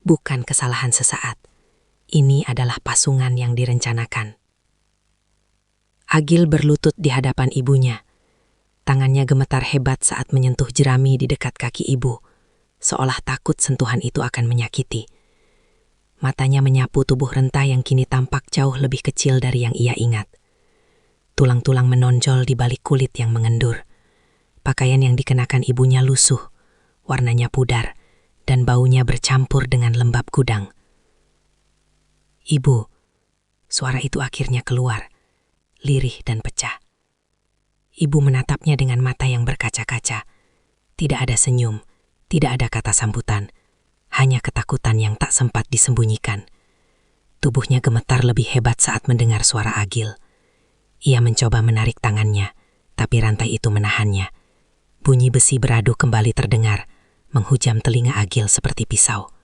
bukan kesalahan sesaat. Ini adalah pasungan yang direncanakan. Agil berlutut di hadapan ibunya. Tangannya gemetar hebat saat menyentuh jerami di dekat kaki ibu, seolah takut sentuhan itu akan menyakiti. Matanya menyapu tubuh renta yang kini tampak jauh lebih kecil dari yang ia ingat. Tulang-tulang menonjol di balik kulit yang mengendur. Pakaian yang dikenakan ibunya lusuh, warnanya pudar, dan baunya bercampur dengan lembab gudang. "Ibu," suara itu akhirnya keluar, lirih dan pecah. Ibu menatapnya dengan mata yang berkaca-kaca. Tidak ada senyum, tidak ada kata sambutan, hanya ketakutan yang tak sempat disembunyikan. Tubuhnya gemetar lebih hebat saat mendengar suara Agil. Ia mencoba menarik tangannya, tapi rantai itu menahannya. Bunyi besi beradu kembali terdengar, menghujam telinga Agil seperti pisau.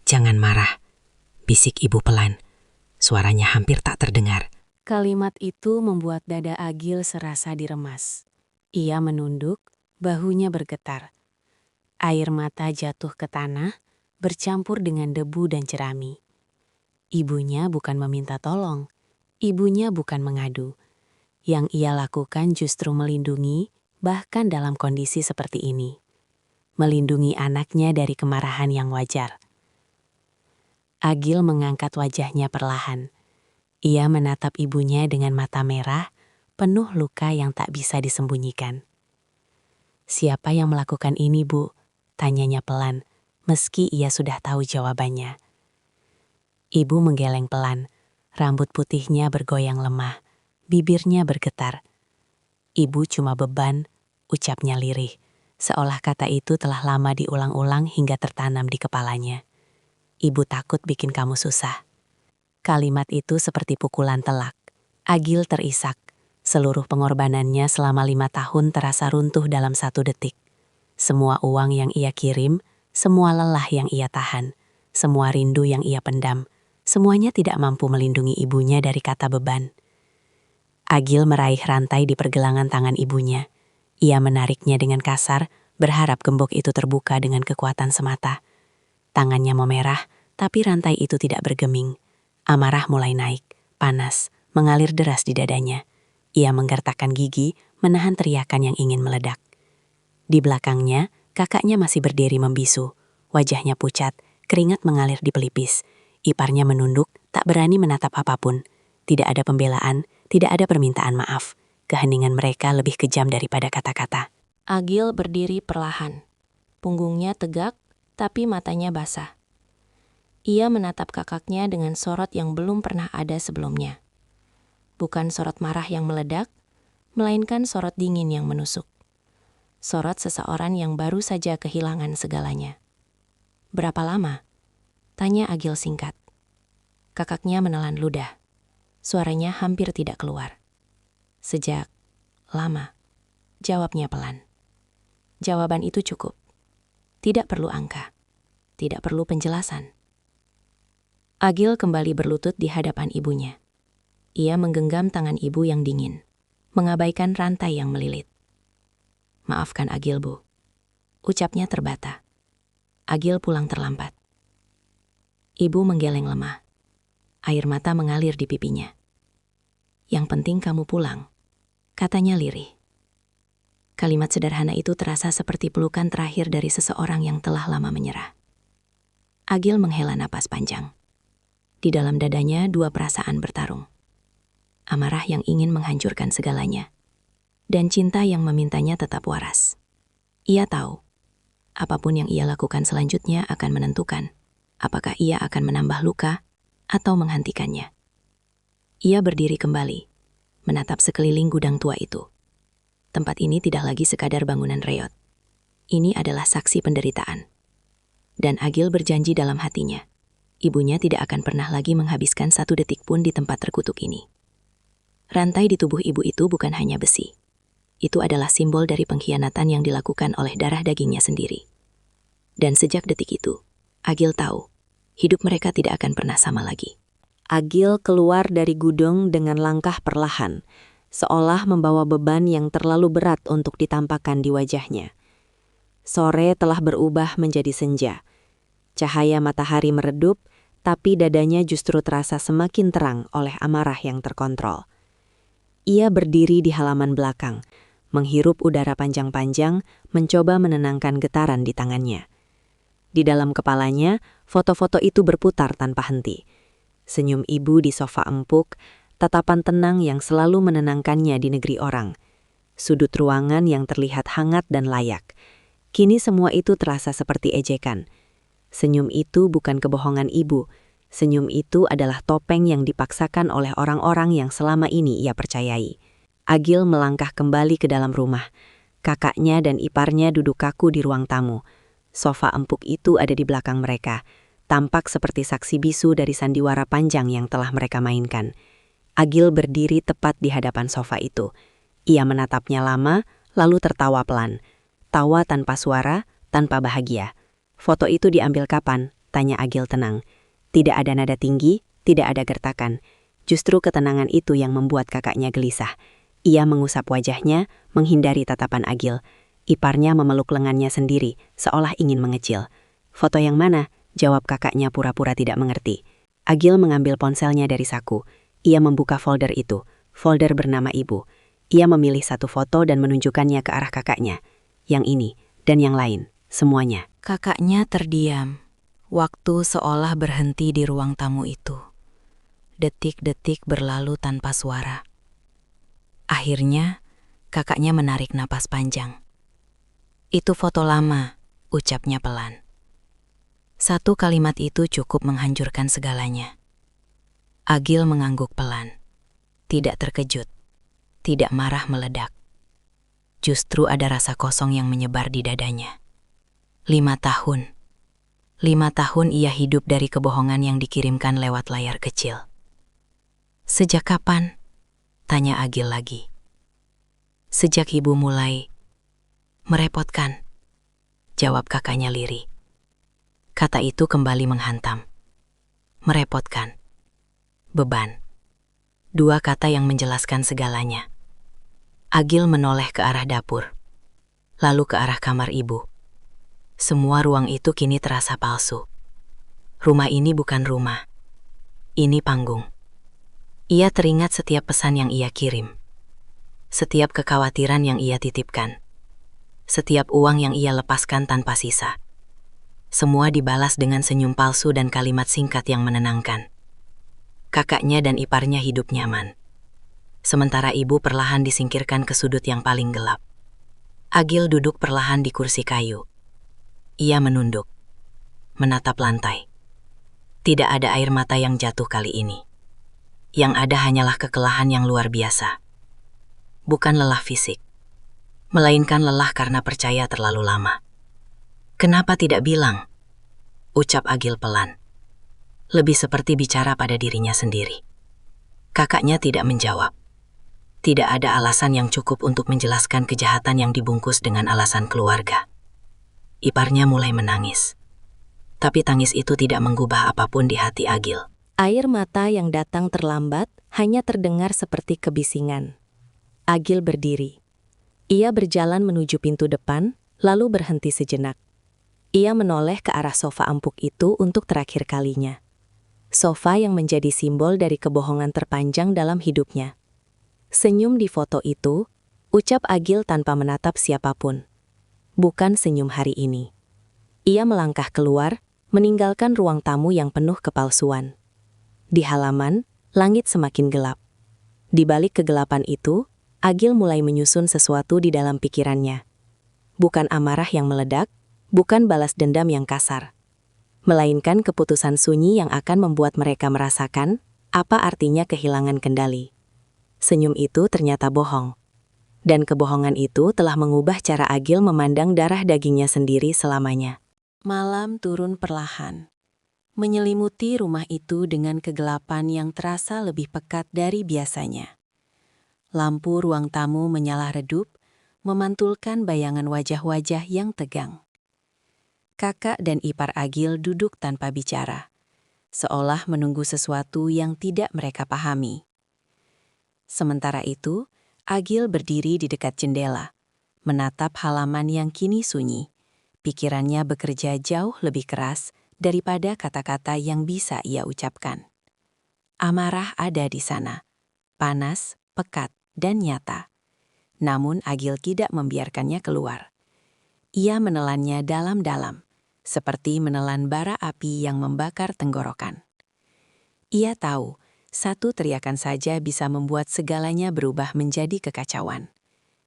"Jangan marah," bisik ibu pelan. Suaranya hampir tak terdengar.
Kalimat itu membuat dada Agil serasa diremas. Ia menunduk, bahunya bergetar. Air mata jatuh ke tanah, bercampur dengan debu dan jerami. Ibunya bukan meminta tolong, ibunya bukan mengadu. Yang ia lakukan justru melindungi,
bahkan dalam kondisi seperti ini. Melindungi anaknya dari kemarahan yang wajar. Agil mengangkat wajahnya perlahan. Ia menatap ibunya dengan mata merah, penuh luka yang tak bisa disembunyikan. "Siapa yang melakukan ini, Bu?" tanyanya pelan, meski ia sudah tahu jawabannya. Ibu menggeleng pelan, rambut putihnya bergoyang lemah, bibirnya bergetar. "Ibu cuma beban," ucapnya lirih, seolah kata itu telah lama diulang-ulang hingga tertanam di kepalanya. "Ibu takut bikin kamu susah." Kalimat itu seperti pukulan telak. Agil terisak. Seluruh pengorbanannya selama 5 tahun terasa runtuh dalam 1 detik. Semua uang yang ia kirim, semua lelah yang ia tahan, semua rindu yang ia pendam, semuanya tidak mampu melindungi ibunya dari kata beban. Agil meraih rantai di pergelangan tangan ibunya. Ia menariknya dengan kasar, berharap gembok itu terbuka dengan kekuatan semata. Tangannya memerah, tapi rantai itu tidak bergeming. Amarah mulai naik, panas, mengalir deras di dadanya. Ia menggertakkan gigi, menahan teriakan yang ingin meledak. Di belakangnya, kakaknya masih berdiri membisu. Wajahnya pucat, keringat mengalir di pelipis. Iparnya menunduk, tak berani menatap apapun. Tidak ada pembelaan, tidak ada permintaan maaf. Keheningan mereka lebih kejam daripada kata-kata. Agil berdiri perlahan. Punggungnya tegak, tapi matanya basah. Ia menatap kakaknya dengan sorot yang belum pernah ada sebelumnya. Bukan sorot marah yang meledak, melainkan sorot dingin yang menusuk. Sorot seseorang yang baru saja kehilangan segalanya. "Berapa lama?" tanya Agil singkat. Kakaknya menelan ludah. Suaranya hampir tidak keluar. "Sejak lama," jawabnya pelan. Jawaban itu cukup. Tidak perlu angka. Tidak perlu penjelasan. Agil kembali berlutut di hadapan ibunya. Ia menggenggam tangan ibu yang dingin, mengabaikan rantai yang melilit. "Maafkan Agil, Bu," ucapnya terbata. Agil pulang terlambat. Ibu menggeleng lemah. Air mata mengalir di pipinya. "Yang penting kamu pulang," katanya lirih. Kalimat sederhana itu terasa seperti pelukan terakhir dari seseorang yang telah lama menyerah. Agil menghela napas panjang. Di dalam dadanya 2 perasaan bertarung. Amarah yang ingin menghancurkan segalanya, dan cinta yang memintanya tetap waras. Ia tahu, apapun yang ia lakukan selanjutnya akan menentukan apakah ia akan menambah luka atau menghentikannya. Ia berdiri kembali, menatap sekeliling gudang tua itu. Tempat ini tidak lagi sekadar bangunan reot. Ini adalah saksi penderitaan. Dan Agil berjanji dalam hatinya, ibunya tidak akan pernah lagi menghabiskan 1 detik pun di tempat terkutuk ini. Rantai di tubuh ibu itu bukan hanya besi. Itu adalah simbol dari pengkhianatan yang dilakukan oleh darah dagingnya sendiri. Dan sejak detik itu, Agil tahu, hidup mereka tidak akan pernah sama lagi.
Agil keluar dari gudang dengan langkah perlahan, seolah membawa beban yang terlalu berat untuk ditampakkan di wajahnya. Sore telah berubah menjadi senja. Cahaya matahari meredup, tapi dadanya justru terasa semakin terang oleh amarah yang terkontrol. Ia berdiri di halaman belakang, menghirup udara panjang-panjang, mencoba menenangkan getaran di tangannya. Di dalam kepalanya, foto-foto itu berputar tanpa henti. Senyum ibu di sofa empuk, tatapan tenang yang selalu menenangkannya di negeri orang. Sudut ruangan yang terlihat hangat dan layak. Kini semua itu terasa seperti ejekan. Senyum itu bukan kebohongan ibu. Senyum itu adalah topeng yang dipaksakan oleh orang-orang yang selama ini ia percayai. Agil melangkah kembali ke dalam rumah. Kakaknya dan iparnya duduk kaku di ruang tamu. Sofa empuk itu ada di belakang mereka. Tampak seperti saksi bisu dari sandiwara panjang yang telah mereka mainkan. Agil berdiri tepat di hadapan sofa itu. Ia menatapnya lama, lalu tertawa pelan. Tawa tanpa suara, tanpa bahagia. "Foto itu diambil kapan?" tanya Agil tenang. Tidak ada nada tinggi, tidak ada gertakan. Justru ketenangan itu yang membuat kakaknya gelisah. Ia mengusap wajahnya, menghindari tatapan Agil. Iparnya memeluk lengannya sendiri, seolah ingin mengecil. "Foto yang mana?" jawab kakaknya pura-pura tidak mengerti. Agil mengambil ponselnya dari saku. Ia membuka folder itu, folder bernama ibu.
Ia memilih satu foto dan menunjukkannya ke arah kakaknya. Yang ini dan yang lain, semuanya.
Kakaknya terdiam. Waktu seolah berhenti di ruang tamu itu. Detik-detik berlalu tanpa suara. Akhirnya, kakaknya menarik napas panjang. "Itu foto lama," ucapnya pelan. Satu kalimat itu cukup menghancurkan segalanya. Agil mengangguk pelan. Tidak terkejut, tidak marah meledak. Justru ada rasa kosong yang menyebar di dadanya. 5 tahun. 5 tahun ia hidup dari kebohongan yang dikirimkan lewat layar kecil. "Sejak kapan?" tanya Agil lagi. "Sejak ibu mulai merepotkan," jawab kakaknya lirih. Kata itu kembali menghantam. Merepotkan. Beban. Dua kata yang menjelaskan segalanya. Agil menoleh ke arah dapur, lalu ke arah kamar ibu. Semua ruang itu kini terasa palsu. Rumah ini bukan rumah. Ini panggung. Ia teringat setiap pesan yang ia kirim. Setiap kekhawatiran yang ia titipkan. Setiap uang yang ia lepaskan tanpa sisa. Semua dibalas dengan senyum palsu dan kalimat singkat yang menenangkan. Kakaknya dan iparnya hidup nyaman. Sementara ibu perlahan disingkirkan ke sudut yang paling gelap. Agil duduk perlahan di kursi kayu. Ia menunduk, menatap lantai. Tidak ada air mata yang jatuh kali ini. Yang ada hanyalah kekelahan yang luar biasa. Bukan lelah fisik, melainkan lelah karena percaya terlalu lama. "Kenapa tidak bilang?" ucap Agil pelan. Lebih seperti bicara pada dirinya sendiri. Kakaknya tidak menjawab. Tidak ada alasan yang cukup untuk menjelaskan kejahatan yang dibungkus dengan alasan keluarga. Iparnya mulai menangis. Tapi tangis itu tidak menggubah apapun di hati Agil.
Air mata yang datang terlambat hanya terdengar seperti kebisingan. Agil berdiri. Ia berjalan menuju pintu depan, lalu berhenti sejenak. Ia menoleh ke arah sofa empuk itu untuk terakhir kalinya. Sofa yang menjadi simbol dari kebohongan terpanjang dalam hidupnya. Senyum di foto itu, ucap Agil tanpa menatap siapapun. Bukan senyum hari ini. Ia melangkah keluar, meninggalkan ruang tamu yang penuh kepalsuan. Di halaman, langit semakin gelap. Di balik kegelapan itu, Agil mulai menyusun sesuatu di dalam pikirannya. Bukan amarah yang meledak, bukan balas dendam yang kasar, melainkan keputusan sunyi yang akan membuat mereka merasakan apa artinya kehilangan kendali. Senyum itu ternyata bohong. Dan kebohongan itu telah mengubah cara Agil memandang darah dagingnya sendiri selamanya. Malam turun perlahan, menyelimuti rumah itu dengan kegelapan yang terasa lebih pekat dari biasanya. Lampu ruang tamu menyala redup, memantulkan bayangan wajah-wajah yang tegang. Kakak dan ipar Agil duduk tanpa bicara, seolah menunggu sesuatu yang tidak mereka pahami. Sementara itu, Agil berdiri di dekat jendela, menatap halaman yang kini sunyi. Pikirannya bekerja jauh lebih keras daripada kata-kata yang bisa ia ucapkan. Amarah ada di sana, panas, pekat, dan nyata. Namun Agil tidak membiarkannya keluar. Ia menelannya dalam-dalam, seperti menelan bara api yang membakar tenggorokan. Ia tahu, satu teriakan saja bisa membuat segalanya berubah menjadi kekacauan.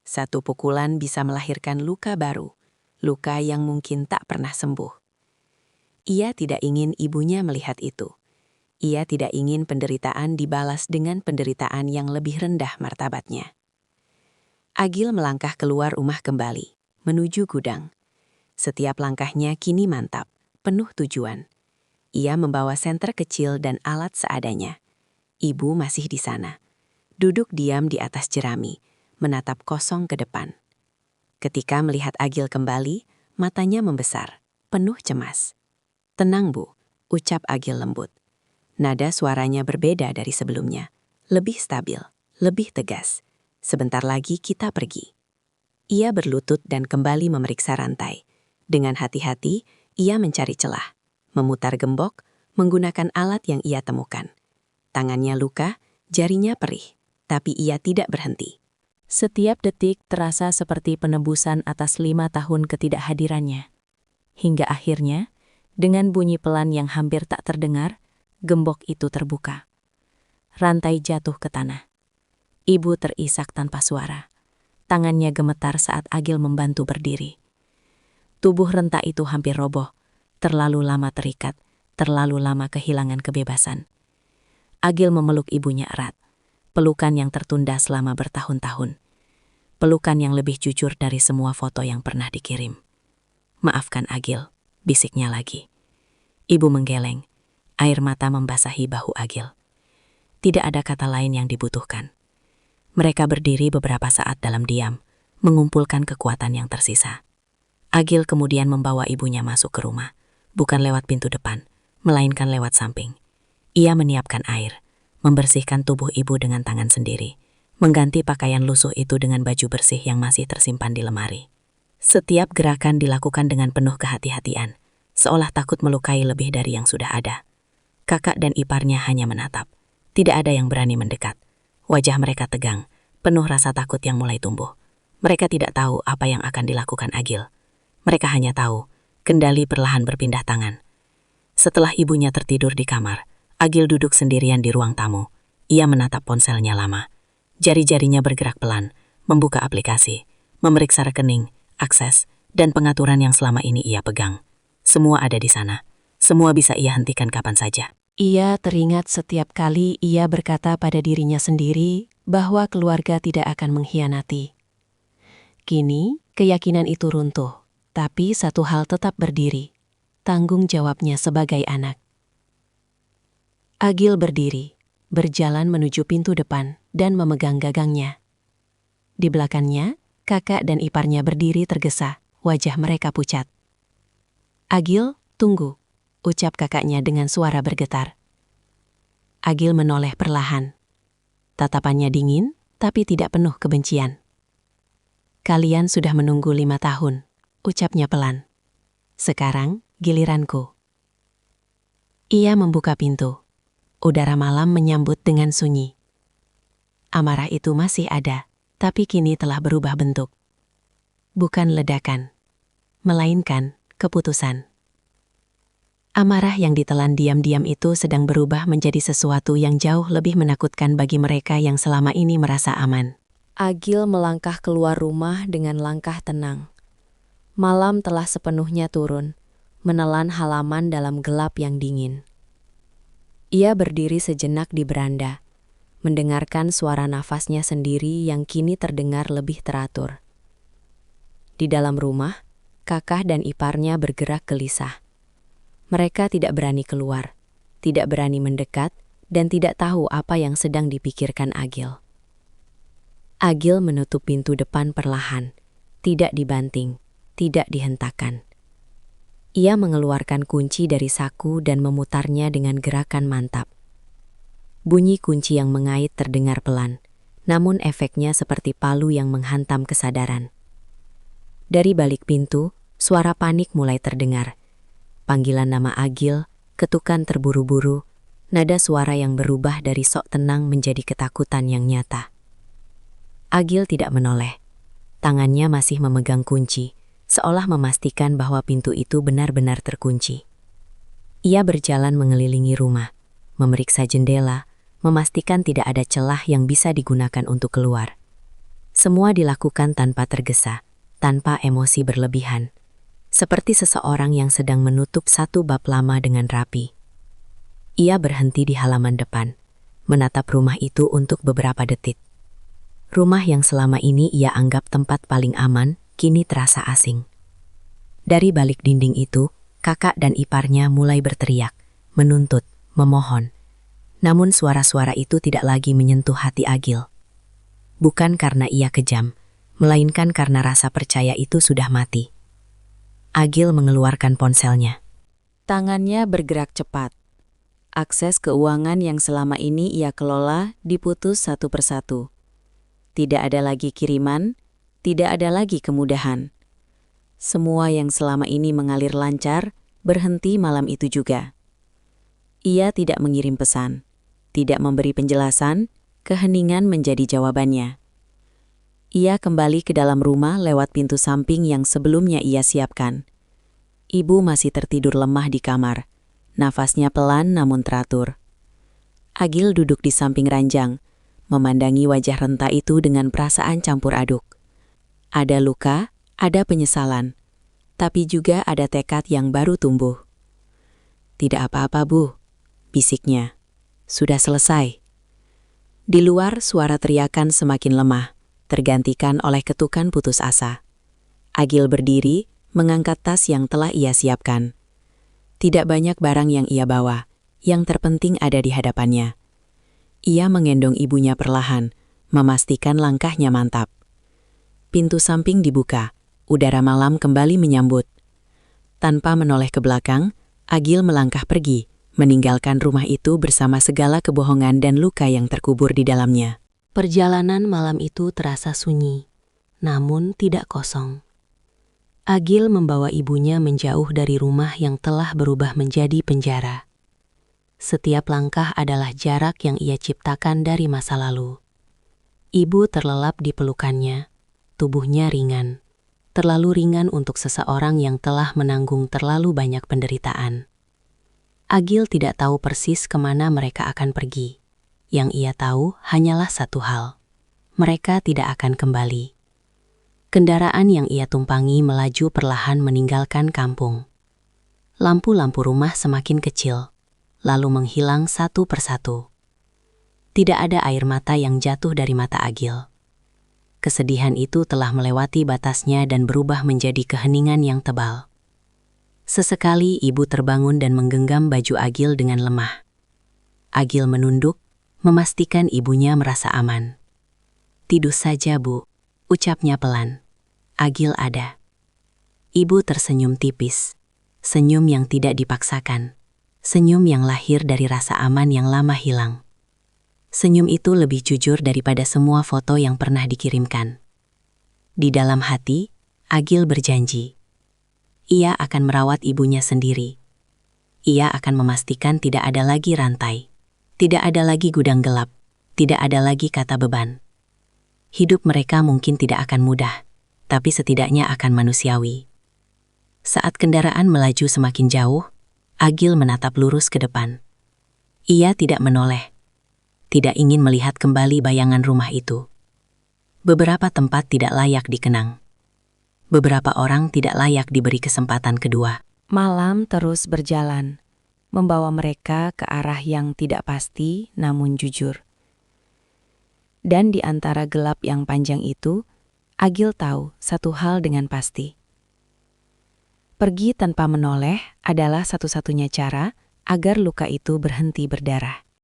Satu pukulan bisa melahirkan luka baru, luka yang mungkin tak pernah sembuh. Ia tidak ingin ibunya melihat itu. Ia tidak ingin penderitaan dibalas dengan penderitaan yang lebih rendah martabatnya. Agil melangkah keluar rumah kembali, menuju gudang. Setiap langkahnya kini mantap, penuh tujuan. Ia membawa senter kecil dan alat seadanya. Ibu masih di sana, duduk diam di atas jerami, menatap kosong ke depan. Ketika melihat Agil kembali, matanya membesar, penuh cemas. "Tenang, Bu," ucap Agil lembut. Nada suaranya berbeda dari sebelumnya, lebih stabil, lebih tegas. "Sebentar lagi kita pergi." Ia berlutut dan kembali memeriksa rantai. Dengan hati-hati, ia mencari celah, memutar gembok, menggunakan alat yang ia temukan. Tangannya luka, jarinya perih, tapi ia tidak berhenti.
Setiap detik terasa seperti penebusan atas 5 tahun ketidakhadirannya. Hingga akhirnya, dengan bunyi pelan yang hampir tak terdengar, gembok itu terbuka. Rantai jatuh ke tanah. Ibu terisak tanpa suara. Tangannya gemetar saat Agil membantu berdiri. Tubuh renta itu hampir roboh, terlalu lama terikat, terlalu lama kehilangan kebebasan. Agil memeluk ibunya erat. Pelukan yang tertunda selama bertahun-tahun. Pelukan yang lebih jujur dari semua foto yang pernah dikirim. "Maafkan Agil," bisiknya lagi. Ibu menggeleng. Air mata membasahi bahu Agil. Tidak ada kata lain yang dibutuhkan. Mereka berdiri beberapa saat dalam diam, mengumpulkan kekuatan yang tersisa. Agil kemudian membawa ibunya masuk ke rumah, bukan lewat pintu depan, melainkan lewat samping. Ia menyiapkan air, membersihkan tubuh ibu dengan tangan sendiri, mengganti pakaian lusuh itu dengan baju bersih yang masih tersimpan di lemari. Setiap gerakan dilakukan dengan penuh kehati-hatian, seolah takut melukai lebih dari yang sudah ada. Kakak dan iparnya hanya menatap. Tidak ada yang berani mendekat. Wajah mereka tegang, penuh rasa takut yang mulai tumbuh. Mereka tidak tahu apa yang akan dilakukan Agil. Mereka hanya tahu, kendali perlahan berpindah tangan. Setelah ibunya tertidur di kamar, Agil duduk sendirian di ruang tamu. Ia menatap ponselnya lama. Jari-jarinya bergerak pelan, membuka aplikasi, memeriksa rekening, akses, dan pengaturan yang selama ini ia pegang. Semua ada di sana. Semua bisa ia hentikan kapan saja.
Ia teringat setiap kali ia berkata pada dirinya sendiri bahwa keluarga tidak akan mengkhianati. Kini, keyakinan itu runtuh, tapi satu hal tetap berdiri, tanggung jawabnya sebagai anak. Agil berdiri, berjalan menuju pintu depan dan memegang gagangnya. Di belakangnya, kakak dan iparnya berdiri tergesa, wajah mereka pucat. "Agil, tunggu," ucap kakaknya dengan suara bergetar. Agil menoleh perlahan. Tatapannya dingin, tapi tidak penuh kebencian. "Kalian sudah menunggu 5 tahun, ucapnya pelan. "Sekarang, giliranku." Ia membuka pintu. Udara malam menyambut dengan sunyi. Amarah itu masih ada, tapi kini telah berubah bentuk. Bukan ledakan, melainkan keputusan. Amarah yang ditelan diam-diam itu sedang berubah menjadi sesuatu yang jauh lebih menakutkan bagi mereka yang selama ini merasa aman.
Agil melangkah keluar rumah dengan langkah tenang. Malam telah sepenuhnya turun, menelan halaman dalam gelap yang dingin. Ia berdiri sejenak di beranda, mendengarkan suara nafasnya sendiri yang kini terdengar lebih teratur. Di dalam rumah, kakak dan iparnya bergerak gelisah. Mereka tidak berani keluar, tidak berani mendekat, dan tidak tahu apa yang sedang dipikirkan Agil. Agil menutup pintu depan perlahan, tidak dibanting, tidak dihentakkan. Ia mengeluarkan kunci dari saku dan memutarnya dengan gerakan mantap. Bunyi kunci yang mengait terdengar pelan, namun efeknya seperti palu yang menghantam kesadaran. Dari balik pintu, suara panik mulai terdengar. Panggilan nama Agil, ketukan terburu-buru, nada suara yang berubah dari sok tenang menjadi ketakutan yang nyata. Agil tidak menoleh. Tangannya masih memegang kunci, seolah memastikan bahwa pintu itu benar-benar terkunci. Ia berjalan mengelilingi rumah, memeriksa jendela, memastikan tidak ada celah yang bisa digunakan untuk keluar. Semua dilakukan tanpa tergesa, tanpa emosi berlebihan, seperti seseorang yang sedang menutup satu bab lama dengan rapi. Ia berhenti di halaman depan, menatap rumah itu untuk beberapa detik. Rumah yang selama ini ia anggap tempat paling aman, kini terasa asing. Dari balik dinding itu, kakak dan iparnya mulai berteriak, menuntut, memohon. Namun suara-suara itu tidak lagi menyentuh hati Agil. Bukan karena ia kejam, melainkan karena rasa percaya itu sudah mati. Agil mengeluarkan ponselnya. Tangannya bergerak cepat. Akses keuangan yang selama ini ia kelola diputus satu persatu. Tidak ada lagi kiriman, tidak ada lagi kemudahan. Semua yang selama ini mengalir lancar, berhenti malam itu juga. Ia tidak mengirim pesan, tidak memberi penjelasan, keheningan menjadi jawabannya.
Ia kembali ke dalam rumah lewat pintu samping yang sebelumnya ia siapkan. Ibu masih tertidur lemah di kamar. Nafasnya pelan namun teratur. Agil duduk di samping ranjang, memandangi wajah renta itu dengan perasaan campur aduk. Ada luka, ada penyesalan, tapi juga ada tekad yang baru tumbuh. "Tidak apa-apa, Bu," bisiknya. "Sudah selesai." Di luar, suara teriakan semakin lemah, tergantikan oleh ketukan putus asa. Agil berdiri, mengangkat tas yang telah ia siapkan. Tidak banyak barang yang ia bawa, yang terpenting ada di hadapannya. Ia menggendong ibunya perlahan, memastikan langkahnya mantap. Pintu samping dibuka, udara malam kembali menyambut. Tanpa menoleh ke belakang, Agil melangkah pergi, meninggalkan rumah itu bersama segala kebohongan dan luka yang terkubur di dalamnya.
Perjalanan malam itu terasa sunyi, namun tidak kosong. Agil membawa ibunya menjauh dari rumah yang telah berubah menjadi penjara. Setiap langkah adalah jarak yang ia ciptakan dari masa lalu. Ibu terlelap di pelukannya, tubuhnya ringan, terlalu ringan untuk seseorang yang telah menanggung terlalu banyak penderitaan. Agil tidak tahu persis kemana mereka akan pergi. Yang ia tahu hanyalah satu hal. Mereka tidak akan kembali. Kendaraan yang ia tumpangi melaju perlahan meninggalkan kampung. Lampu-lampu rumah semakin kecil, lalu menghilang satu persatu. Tidak ada air mata yang jatuh dari mata Agil. Kesedihan itu telah melewati batasnya dan berubah menjadi keheningan yang tebal. Sesekali ibu terbangun dan menggenggam baju Agil dengan lemah. Agil menunduk, memastikan ibunya merasa aman. "Tidur saja, Bu," ucapnya pelan. "Agil ada." Ibu tersenyum tipis, senyum yang tidak dipaksakan, senyum yang lahir dari rasa aman yang lama hilang. Senyum itu lebih jujur daripada semua foto yang pernah dikirimkan. Di dalam hati, Agil berjanji. Ia akan merawat ibunya sendiri. Ia akan memastikan tidak ada lagi rantai. Tidak ada lagi gudang gelap, tidak ada lagi kata beban. Hidup mereka mungkin tidak akan mudah, tapi setidaknya akan manusiawi. Saat kendaraan melaju semakin jauh, Agil menatap lurus ke depan. Ia tidak menoleh, tidak ingin melihat kembali bayangan rumah itu. Beberapa tempat tidak layak dikenang. Beberapa orang tidak layak diberi kesempatan kedua.
Malam terus berjalan, membawa mereka ke arah yang tidak pasti namun jujur. Dan di antara gelap yang panjang itu, Agil tahu satu hal dengan pasti. Pergi tanpa menoleh adalah satu-satunya cara agar luka itu berhenti berdarah.